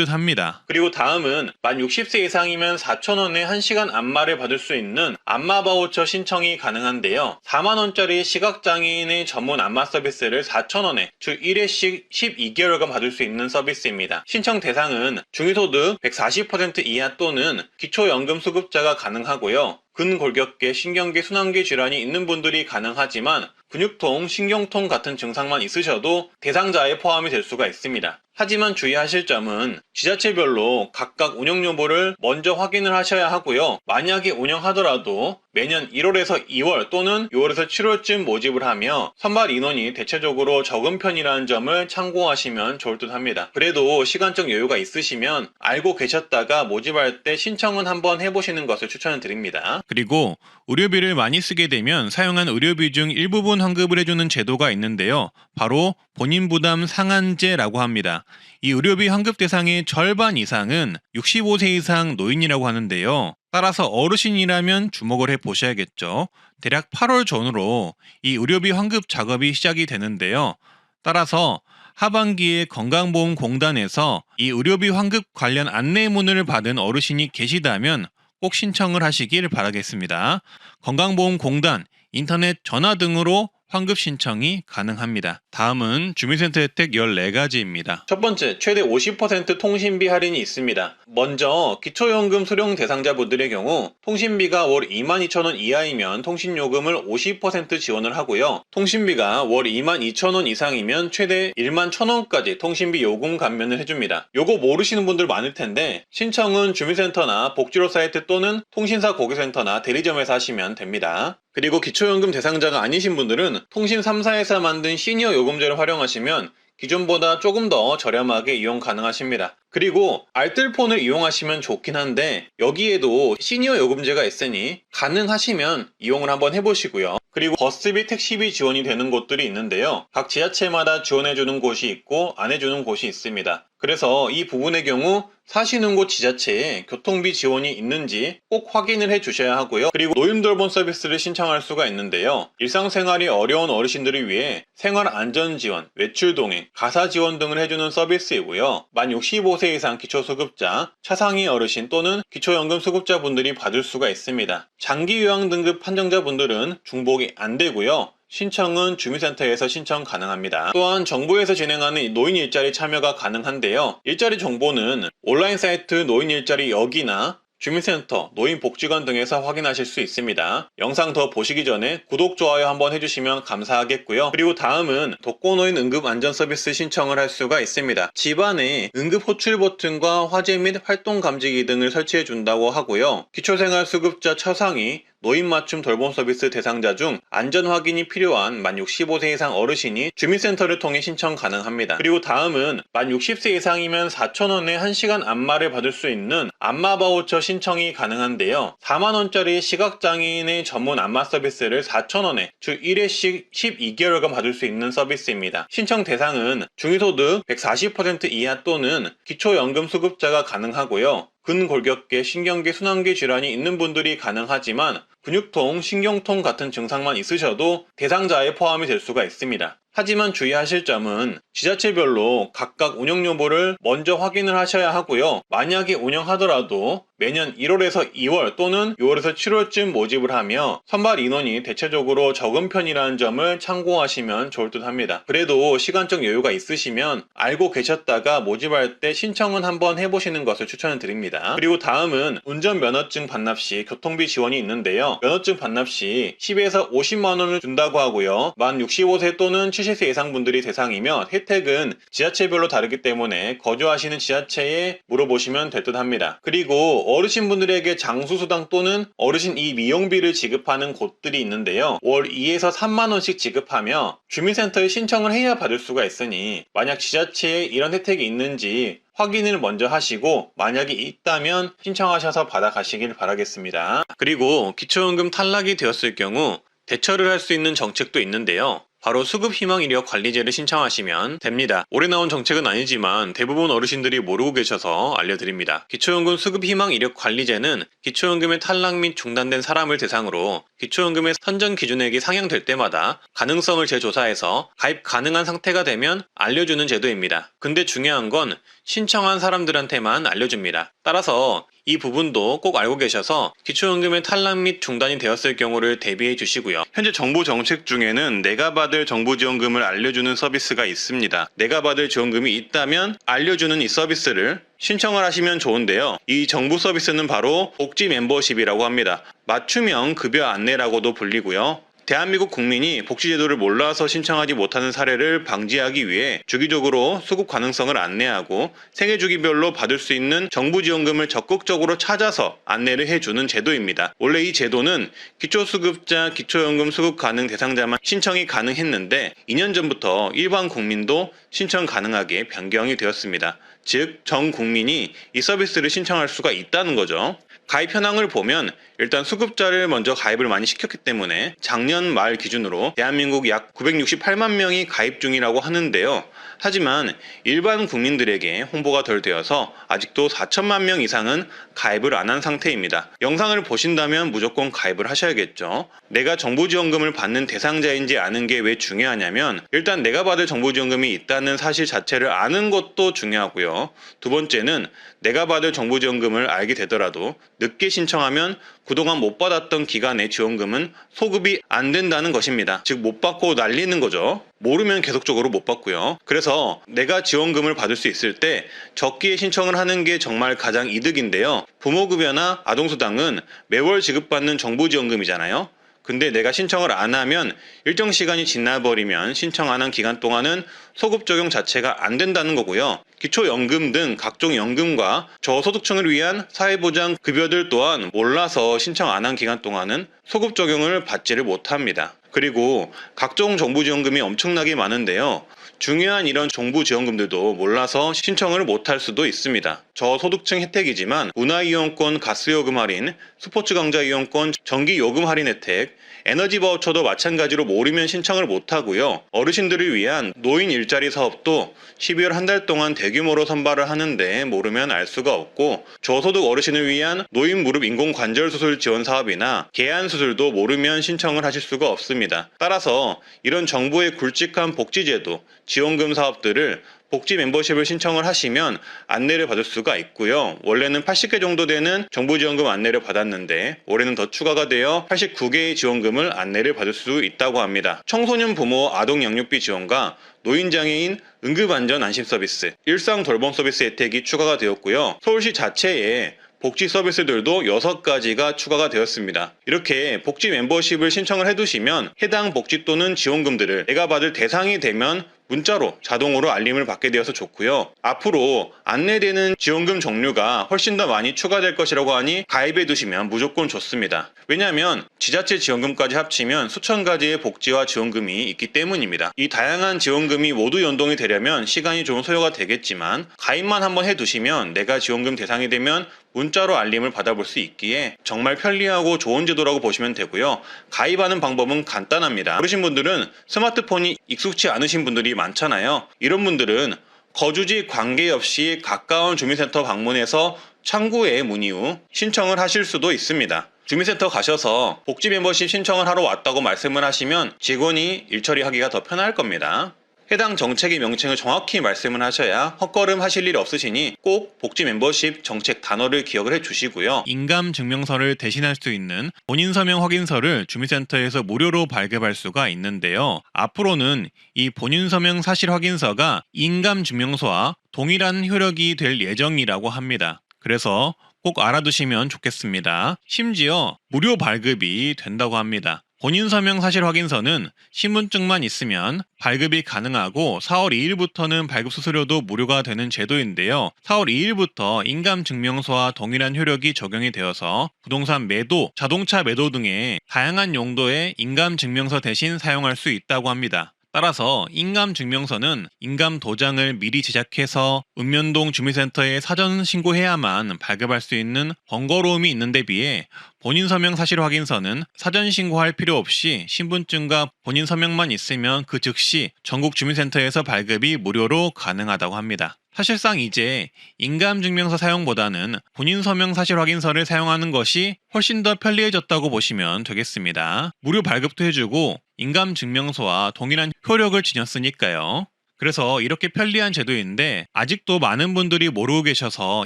합니다. 그리고 다음은 만 60세 이상이면 4,000원에 1시간 안마를 받을 수 있는 안마 바우처 신청이 가능한데요. 4만원짜리 시각장애인의 전문 안마 서비스를 4,000원에 주 1회씩 12개월간 받을 수 있는 서비스입니다. 신청 대상은 중위소득 140% 이하 또는 기초연금 수급자가 가능하고요. 근골격계, 신경계, 순환계 질환이 있는 분들이 가능하지만 근육통, 신경통 같은 증상만 있으셔도 대상자에 포함이 될 수가 있습니다. 하지만 주의하실 점은 지자체별로 각각 운영 여부를 먼저 확인을 하셔야 하고요. 만약에 운영하더라도 매년 1월에서 2월 또는 6월에서 7월쯤 모집을 하며 선발 인원이 대체적으로 적은 편이라는 점을 참고하시면 좋을 듯 합니다. 그래도 시간적 여유가 있으시면 알고 계셨다가 모집할 때 신청은 한번 해보시는 것을 추천을 드립니다. 그리고 의료비를 많이 쓰게 되면 사용한 의료비 중 일부분 환급을 해주는 제도가 있는데요. 바로 본인 부담 상한제라고 합니다. 이 의료비 환급 대상의 절반 이상은 65세 이상 노인이라고 하는데요. 따라서 어르신이라면 주목을 해보셔야겠죠. 대략 8월 전후로 이 의료비 환급 작업이 시작이 되는데요. 따라서 하반기에 건강보험공단에서 이 의료비 환급 관련 안내문을 받은 어르신이 계시다면 꼭 신청을 하시길 바라겠습니다. 건강보험공단, 인터넷, 전화 등으로 환급 신청이 가능합니다. 다음은 주민센터 혜택 14가지입니다. 첫 번째, 최대 50% 통신비 할인이 있습니다. 먼저 기초연금 수령 대상자분들의 경우 통신비가 월 22,000원 이하이면 통신요금을 50% 지원을 하고요. 통신비가 월 22,000원 이상이면 최대 11,000원까지 통신비 요금 감면을 해줍니다. 요거 모르시는 분들 많을 텐데 신청은 주민센터나 복지로 사이트 또는 통신사 고객센터나 대리점에서 하시면 됩니다. 그리고 기초연금 대상자가 아니신 분들은 통신 3사에서 만든 시니어 요금제를 활용하시면 기존보다 조금 더 저렴하게 이용 가능하십니다. 그리고 알뜰폰을 이용하시면 좋긴 한데 여기에도 시니어 요금제가 있으니 가능하시면 이용을 한번 해보시고요. 그리고 버스비, 택시비 지원이 되는 곳들이 있는데요. 각 지자체마다 지원해주는 곳이 있고 안 해주는 곳이 있습니다. 그래서 이 부분의 경우 사시는 곳 지자체에 교통비 지원이 있는지 꼭 확인을 해 주셔야 하고요. 그리고 노인돌봄 서비스를 신청할 수가 있는데요. 일상생활이 어려운 어르신들을 위해 생활안전지원, 외출동행, 가사지원 등을 해주는 서비스이고요. 만 65세 이상 기초수급자, 차상위 어르신 또는 기초연금 수급자분들이 받을 수가 있습니다. 장기요양 등급 판정자분들은 중복이 안 되고요. 신청은 주민센터에서 신청 가능합니다. 또한 정부에서 진행하는 노인 일자리 참여가 가능한데요. 일자리 정보는 온라인 사이트 노인 일자리 여기나 주민센터, 노인복지관 등에서 확인하실 수 있습니다. 영상 더 보시기 전에 구독, 좋아요 한번 해주시면 감사하겠고요. 그리고 다음은 독거노인 응급안전서비스 신청을 할 수가 있습니다. 집안에 응급호출 버튼과 화재 및 활동감지기 등을 설치해 준다고 하고요. 기초생활수급자 처상위 노인 맞춤 돌봄 서비스 대상자 중 안전 확인이 필요한 만 65세 이상 어르신이 주민센터를 통해 신청 가능합니다. 그리고 다음은 만 60세 이상이면 4,000원에 1시간 안마를 받을 수 있는 안마 바우처 신청이 가능한데요. 4만원짜리 시각장애인의 전문 안마 서비스를 4,000원에 주 1회씩 12개월간 받을 수 있는 서비스입니다. 신청 대상은 중위소득 140% 이하 또는 기초연금 수급자가 가능하고요. 근골격계, 신경계, 순환계 질환이 있는 분들이 가능하지만 근육통, 신경통 같은 증상만 있으셔도 대상자에 포함이 될 수가 있습니다. 하지만 주의하실 점은 지자체별로 각각 운영 여부를 먼저 확인을 하셔야 하고요. 만약에 운영하더라도 매년 1월에서 2월 또는 6월에서 7월쯤 모집을 하며 선발 인원이 대체적으로 적은 편이라는 점을 참고하시면 좋을 듯 합니다. 그래도 시간적 여유가 있으시면 알고 계셨다가 모집할 때 신청은 한번 해보시는 것을 추천을 드립니다. 그리고 다음은 운전면허증 반납 시 교통비 지원이 있는데요. 면허증 반납 시 10에서 50만원을 준다고 하고요. 만 65세 또는 70세 이상 분들이 대상이며 혜택은 지자체별로 다르기 때문에 거주하시는 지자체에 물어보시면 될 듯 합니다. 그리고 어르신분들에게 장수수당 또는 어르신 미용비를 지급하는 곳들이 있는데요. 월 2에서 3만원씩 지급하며 주민센터에 신청을 해야 받을 수가 있으니 만약 지자체에 이런 혜택이 있는지 확인을 먼저 하시고 만약에 있다면 신청하셔서 받아가시길 바라겠습니다. 그리고 기초연금 탈락이 되었을 경우 대처를 할 수 있는 정책도 있는데요. 바로 수급희망이력관리제를 신청하시면 됩니다. 올해 나온 정책은 아니지만 대부분 어르신들이 모르고 계셔서 알려드립니다. 기초연금 수급희망이력관리제는 기초연금의 탈락 및 중단된 사람을 대상으로 기초연금의 선정 기준액이 상향될 때마다 가능성을 재조사해서 가입 가능한 상태가 되면 알려주는 제도입니다. 근데 중요한 건 신청한 사람들한테만 알려줍니다. 따라서 이 부분도 꼭 알고 계셔서 기초연금의 탈락 및 중단이 되었을 경우를 대비해 주시고요. 현재 정부 정책 중에는 내가 받을 정부 지원금을 알려주는 서비스가 있습니다. 내가 받을 지원금이 있다면 알려주는 이 서비스를 신청을 하시면 좋은데요. 이 정부 서비스는 바로 복지 멤버십이라고 합니다. 맞춤형 급여 안내라고도 불리고요. 대한민국 국민이 복지제도를 몰라서 신청하지 못하는 사례를 방지하기 위해 주기적으로 수급 가능성을 안내하고 생애주기별로 받을 수 있는 정부 지원금을 적극적으로 찾아서 안내를 해주는 제도입니다. 원래 이 제도는 기초수급자, 기초연금 수급 가능 대상자만 신청이 가능했는데 2년 전부터 일반 국민도 신청 가능하게 변경이 되었습니다. 즉, 전 국민이 이 서비스를 신청할 수가 있다는 거죠. 가입 현황을 보면 일단 수급자를 먼저 가입을 많이 시켰기 때문에 작년 말 기준으로 대한민국 약 968만 명이 가입 중이라고 하는데요. 하지만 일반 국민들에게 홍보가 덜 되어서 아직도 4천만 명 이상은 가입을 안 한 상태입니다. 영상을 보신다면 무조건 가입을 하셔야겠죠. 내가 정부 지원금을 받는 대상자인지 아는 게 왜 중요하냐면 일단 내가 받을 정부 지원금이 있다는 사실 자체를 아는 것도 중요하고요. 두 번째는 내가 받을 정부 지원금을 알게 되더라도 늦게 신청하면 그동안 못 받았던 기간의 지원금은 소급이 안 된다는 것입니다. 즉 못 받고 날리는 거죠. 모르면 계속적으로 못 받고요. 그래서 내가 지원금을 받을 수 있을 때 적기에 신청을 하는 게 정말 가장 이득인데요. 부모급여나 아동수당은 매월 지급받는 정부 지원금이잖아요. 근데 내가 신청을 안 하면 일정 시간이 지나버리면 신청 안 한 기간 동안은 소급 적용 자체가 안 된다는 거고요. 기초연금 등 각종 연금과 저소득층을 위한 사회보장 급여들 또한 몰라서 신청 안 한 기간 동안은 소급 적용을 받지를 못합니다. 그리고 각종 정부 지원금이 엄청나게 많은데요. 중요한 이런 정부 지원금들도 몰라서 신청을 못할 수도 있습니다. 저소득층 혜택이지만 문화이용권 가스요금 할인, 스포츠 강좌 이용권 전기요금 할인 혜택, 에너지 바우처도 마찬가지로 모르면 신청을 못하고요. 어르신들을 위한 노인 일자리 사업도 12월 한 달 동안 대규모로 선발을 하는데 모르면 알 수가 없고, 저소득 어르신을 위한 노인 무릎 인공 관절 수술 지원 사업이나 개안 수술도 모르면 신청을 하실 수가 없습니다. 따라서 이런 정부의 굵직한 복지제도, 지원금 사업들을 복지 멤버십을 신청을 하시면 안내를 받을 수가 있고요. 원래는 80개 정도 되는 정부 지원금 안내를 받았는데 올해는 더 추가가 되어 89개의 지원금을 안내를 받을 수 있다고 합니다. 청소년 부모 아동 양육비 지원과 노인장애인 응급안전 안심 서비스, 일상 돌봄 서비스 혜택이 추가가 되었고요. 서울시 자체에 복지 서비스들도 6가지가 추가가 되었습니다. 이렇게 복지 멤버십을 신청을 해두시면 해당 복지 또는 지원금들을 내가 받을 대상이 되면 문자로 자동으로 알림을 받게 되어서 좋고요. 앞으로 안내되는 지원금 종류가 훨씬 더 많이 추가될 것이라고 하니 가입해 두시면 무조건 좋습니다. 왜냐하면 지자체 지원금까지 합치면 수천 가지의 복지와 지원금이 있기 때문입니다. 이 다양한 지원금이 모두 연동이 되려면 시간이 좀 소요가 되겠지만 가입만 한번 해두시면 내가 지원금 대상이 되면 문자로 알림을 받아볼 수 있기에 정말 편리하고 좋은 제도라고 보시면 되고요. 가입하는 방법은 간단합니다. 어르신 분들은 스마트폰이 익숙치 않으신 분들이 많잖아요. 이런 분들은 거주지 관계없이 가까운 주민센터 방문해서 창구에 문의 후 신청을 하실 수도 있습니다. 주민센터 가셔서 복지 멤버십 신청을 하러 왔다고 말씀을 하시면 직원이 일 처리하기가 더 편할 겁니다. 해당 정책의 명칭을 정확히 말씀을 하셔야 헛걸음 하실 일 없으시니 꼭 복지 멤버십 정책 단어를 기억을 해주시고요. 인감 증명서를 대신할 수 있는 본인 서명 확인서를 주민센터에서 무료로 발급할 수가 있는데요. 앞으로는 이 본인 서명 사실 확인서가 인감 증명서와 동일한 효력이 될 예정이라고 합니다. 그래서 꼭 알아두시면 좋겠습니다. 심지어 무료 발급이 된다고 합니다. 본인 서명 사실 확인서는 신분증만 있으면 발급이 가능하고 4월 2일부터는 발급 수수료도 무료가 되는 제도인데요. 4월 2일부터 인감증명서와 동일한 효력이 적용이 되어서 부동산 매도, 자동차 매도 등의 다양한 용도의 인감증명서 대신 사용할 수 있다고 합니다. 따라서 인감증명서는 인감도장을 미리 제작해서 읍면동 주민센터에 사전 신고해야만 발급할 수 있는 번거로움이 있는 데 비해 본인 서명 사실 확인서는 사전 신고할 필요 없이 신분증과 본인 서명만 있으면 그 즉시 전국 주민센터에서 발급이 무료로 가능하다고 합니다. 사실상 이제 인감증명서 사용보다는 본인 서명 사실 확인서를 사용하는 것이 훨씬 더 편리해졌다고 보시면 되겠습니다. 무료 발급도 해주고 인감증명서와 동일한 효력을 지녔으니까요. 그래서 이렇게 편리한 제도인데 아직도 많은 분들이 모르고 계셔서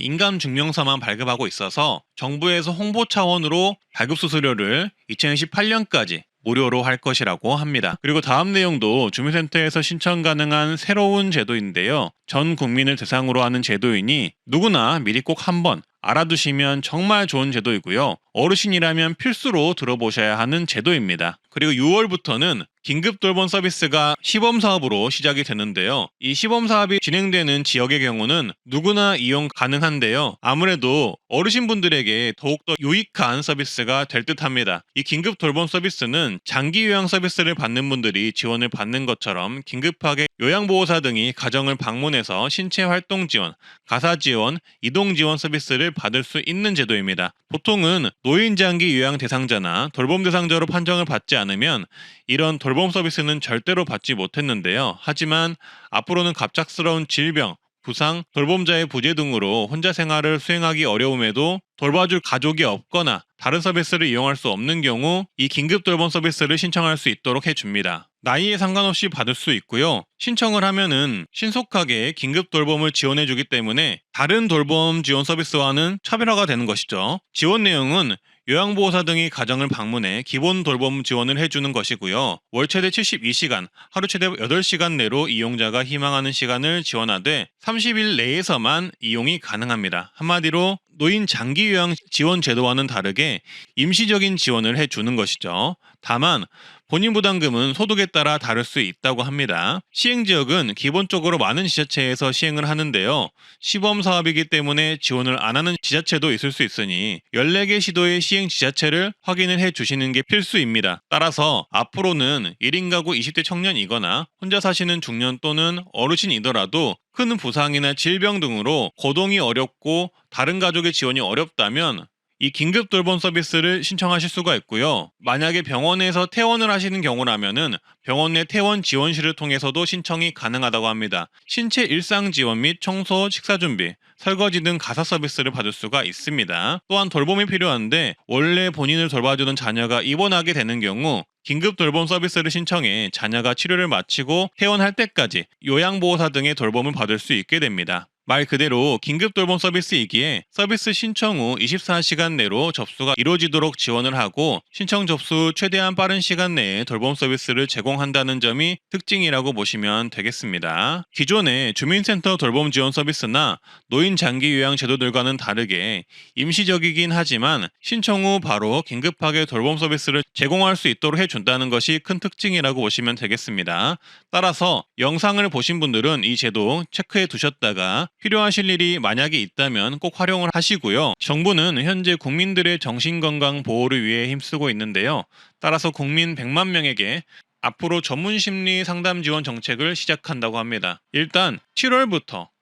인감증명서만 발급하고 있어서 정부에서 홍보 차원으로 발급 수수료를 2028년까지 무료로 할 것이라고 합니다. 그리고 다음 내용도 주민센터에서 신청 가능한 새로운 제도인데요. 전 국민을 대상으로 하는 제도이니 누구나 미리 꼭 한번 알아두시면 정말 좋은 제도이고요. 어르신이라면 필수로 들어보셔야 하는 제도입니다. 그리고 6월부터는 긴급돌봄 서비스가 시범사업으로 시작이 되는데요. 이 시범사업이 진행되는 지역의 경우는 누구나 이용 가능한데요. 아무래도 어르신분들에게 더욱더 유익한 서비스가 될 듯합니다. 이 긴급돌봄 서비스는 장기요양 서비스를 받는 분들이 지원을 받는 것처럼 긴급하게 요양보호사 등이 가정을 방문해서 신체활동 지원, 가사 지원, 이동 지원 서비스를 받을 수 있는 제도입니다. 보통은 노인장기 요양 대상자나 돌봄 대상자로 판정을 받지 않으면 이런 돌봄 서비스는 절대로 받지 못했는데요. 하지만 앞으로는 갑작스러운 질병, 부상, 돌봄자의 부재 등으로 혼자 생활을 수행하기 어려움에도 돌봐줄 가족이 없거나 다른 서비스를 이용할 수 없는 경우 이 긴급 돌봄 서비스를 신청할 수 있도록 해줍니다. 나이에 상관없이 받을 수 있고요. 신청을 하면은 신속하게 긴급 돌봄을 지원해주기 때문에 다른 돌봄 지원 서비스와는 차별화가 되는 것이죠. 지원 내용은 요양보호사 등이 가정을 방문해 기본 돌봄 지원을 해주는 것이고요. 월 최대 72시간, 하루 최대 8시간 내로 이용자가 희망하는 시간을 지원하되 30일 내에서만 이용이 가능합니다. 한마디로 노인 장기요양 지원 제도와는 다르게 임시적인 지원을 해주는 것이죠. 다만 본인 부담금은 소득에 따라 다를 수 있다고 합니다. 시행지역은 기본적으로 많은 지자체에서 시행을 하는데요. 시범 사업이기 때문에 지원을 안 하는 지자체도 있을 수 있으니 14개 시도의 시행 지자체를 확인을 해 주시는 게 필수입니다. 따라서 앞으로는 1인 가구 20대 청년이거나 혼자 사시는 중년 또는 어르신이더라도 큰 부상이나 질병 등으로 거동이 어렵고 다른 가족의 지원이 어렵다면 이 긴급 돌봄 서비스를 신청하실 수가 있고요. 만약에 병원에서 퇴원을 하시는 경우라면은 병원 내 퇴원 지원실을 통해서도 신청이 가능하다고 합니다. 신체 일상 지원 및 청소, 식사 준비, 설거지 등 가사 서비스를 받을 수가 있습니다. 또한 돌봄이 필요한데 원래 본인을 돌봐주는 자녀가 입원하게 되는 경우 긴급 돌봄 서비스를 신청해 자녀가 치료를 마치고 퇴원할 때까지 요양보호사 등의 돌봄을 받을 수 있게 됩니다. 말 그대로 긴급 돌봄 서비스이기에 서비스 신청 후 24시간 내로 접수가 이루어지도록 지원을 하고 신청 접수 후 최대한 빠른 시간 내에 돌봄 서비스를 제공한다는 점이 특징이라고 보시면 되겠습니다. 기존의 주민센터 돌봄 지원 서비스나 노인 장기 요양 제도들과는 다르게 임시적이긴 하지만 신청 후 바로 긴급하게 돌봄 서비스를 제공할 수 있도록 해준다는 것이 큰 특징이라고 보시면 되겠습니다. 따라서 영상을 보신 분들은 이 제도 체크해 두셨다가 필요하실 일이 만약에 있다면 꼭 활용을 하시고요. 정부는 현재 국민들의 정신건강 보호를 위해 힘쓰고 있는데요. 따라서 국민 100만 명에게 앞으로 전문 심리 상담 지원 정책을 시작한다고 합니다. 일단 7월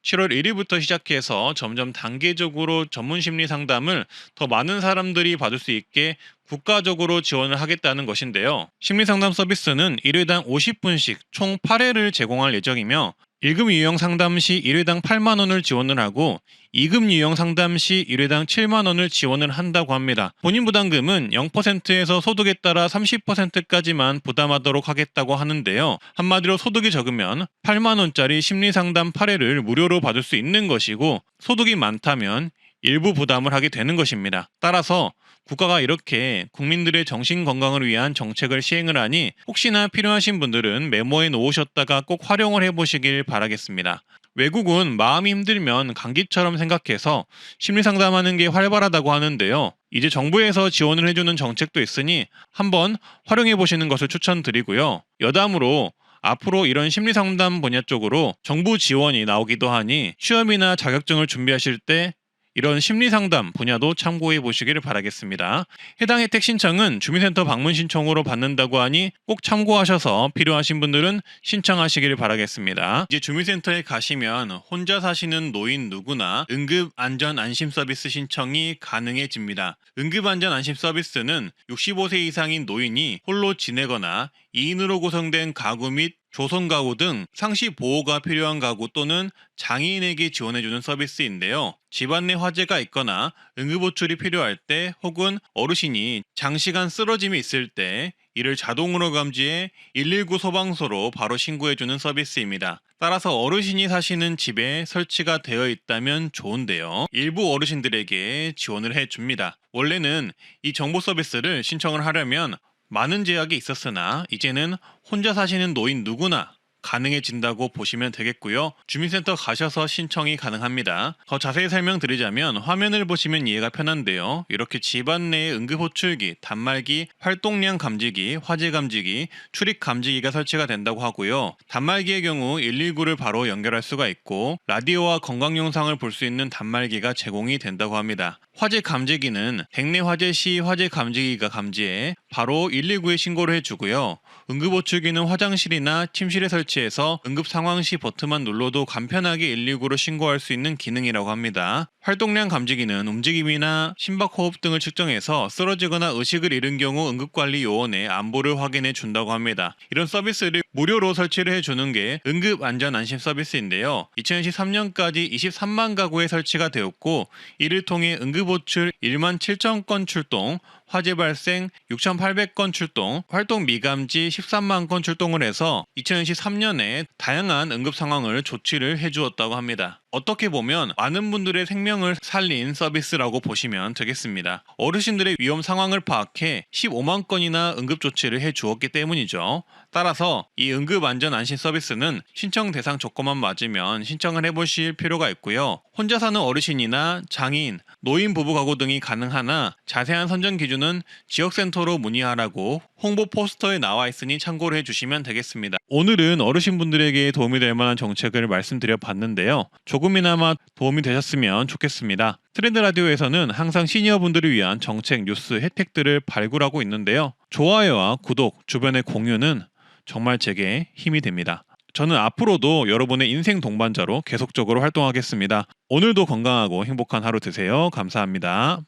1일부터 시작해서 점점 단계적으로 전문 심리 상담을 더 많은 사람들이 받을 수 있게 국가적으로 지원을 하겠다는 것인데요. 심리 상담 서비스는 1회당 50분씩 총 8회를 제공할 예정이며 1급 유형 상담 시 1회당 8만 원을 지원을 하고 2급 유형 상담 시 1회당 7만 원을 지원을 한다고 합니다. 본인 부담금은 0%에서 소득에 따라 30%까지만 부담하도록 하겠다고 하는데요. 한마디로 소득이 적으면 8만 원짜리 심리 상담 8회를 무료로 받을 수 있는 것이고 소득이 많다면 일부 부담을 하게 되는 것입니다. 따라서 국가가 이렇게 국민들의 정신 건강을 위한 정책을 시행을 하니 혹시나 필요하신 분들은 메모해 놓으셨다가 꼭 활용을 해보시길 바라겠습니다. 외국은 마음이 힘들면 감기처럼 생각해서 심리 상담하는 게 활발하다고 하는데요. 이제 정부에서 지원을 해주는 정책도 있으니 한번 활용해 보시는 것을 추천드리고요. 여담으로 앞으로 이런 심리 상담 분야 쪽으로 정부 지원이 나오기도 하니 시험이나 자격증을 준비하실 때 이런 심리상담 분야도 참고해 보시기를 바라겠습니다. 해당 혜택 신청은 주민센터 방문 신청으로 받는다고 하니 꼭 참고하셔서 필요하신 분들은 신청하시기를 바라겠습니다. 이제 주민센터에 가시면 혼자 사시는 노인 누구나 응급안전안심 서비스 신청이 가능해집니다. 응급안전안심 서비스는 65세 이상인 노인이 홀로 지내거나 2인으로 구성된 가구 및 조성 가구 등 상시 보호가 필요한 가구 또는 장애인에게 지원해주는 서비스인데요. 집안 내 화재가 있거나 응급호출이 필요할 때 혹은 어르신이 장시간 쓰러짐이 있을 때 이를 자동으로 감지해 119 소방서로 바로 신고해주는 서비스입니다. 따라서 어르신이 사시는 집에 설치가 되어 있다면 좋은데요. 일부 어르신들에게 지원을 해줍니다. 원래는 이 정보 서비스를 신청을 하려면 많은 제약이 있었으나 이제는 혼자 사시는 노인 누구나 가능해진다고 보시면 되겠고요. 주민센터 가셔서 신청이 가능합니다. 더 자세히 설명드리자면 화면을 보시면 이해가 편한데요. 이렇게 집안 내에 응급호출기, 단말기, 활동량 감지기, 화재 감지기, 출입 감지기가 설치가 된다고 하고요. 단말기의 경우 119를 바로 연결할 수가 있고 라디오와 건강 영상을 볼 수 있는 단말기가 제공이 된다고 합니다. 화재 감지기는 백내 화재 시 화재 감지기가 감지해 바로 119에 신고를 해주고요. 응급호출기는 화장실이나 침실에 설치해서 응급 상황 시 버튼만 눌러도 간편하게 119로 신고할 수 있는 기능이라고 합니다. 활동량 감지기는 움직임이나 심박호흡 등을 측정해서 쓰러지거나 의식을 잃은 경우 응급관리 요원의 안부를 확인해 준다고 합니다. 이런 서비스를 무료로 설치를 해주는 게 응급안전안심 서비스인데요. 2023년까지 23만 가구에 설치가 되었고 이를 통해 응급호출 1만 7천 건 출동, 화재 발생 6,800건 출동, 활동 미감지 13만 건 출동을 해서 2023년에 다양한 응급 상황을 조치를 해주었다고 합니다. 어떻게 보면 많은 분들의 생명을 살린 서비스라고 보시면 되겠습니다. 어르신들의 위험 상황을 파악해 15만 건이나 응급 조치를 해주었기 때문이죠. 따라서 이 응급안전안심 서비스는 신청 대상 조건만 맞으면 신청을 해보실 필요가 있고요. 혼자 사는 어르신이나 장애인, 노인 부부 가구 등이 가능하나 자세한 선정 기준은 지역센터로 문의하라고 홍보 포스터에 나와 있으니 참고를 해주시면 되겠습니다. 오늘은 어르신분들에게 도움이 될 만한 정책을 말씀드려 봤는데요. 조금이나마 도움이 되셨으면 좋겠습니다. 트렌드 라디오에서는 항상 시니어분들을 위한 정책, 뉴스, 혜택들을 발굴하고 있는데요. 좋아요와 구독, 주변의 공유는 정말 제게 힘이 됩니다. 저는 앞으로도 여러분의 인생 동반자로 계속적으로 활동하겠습니다. 오늘도 건강하고 행복한 하루 되세요. 감사합니다.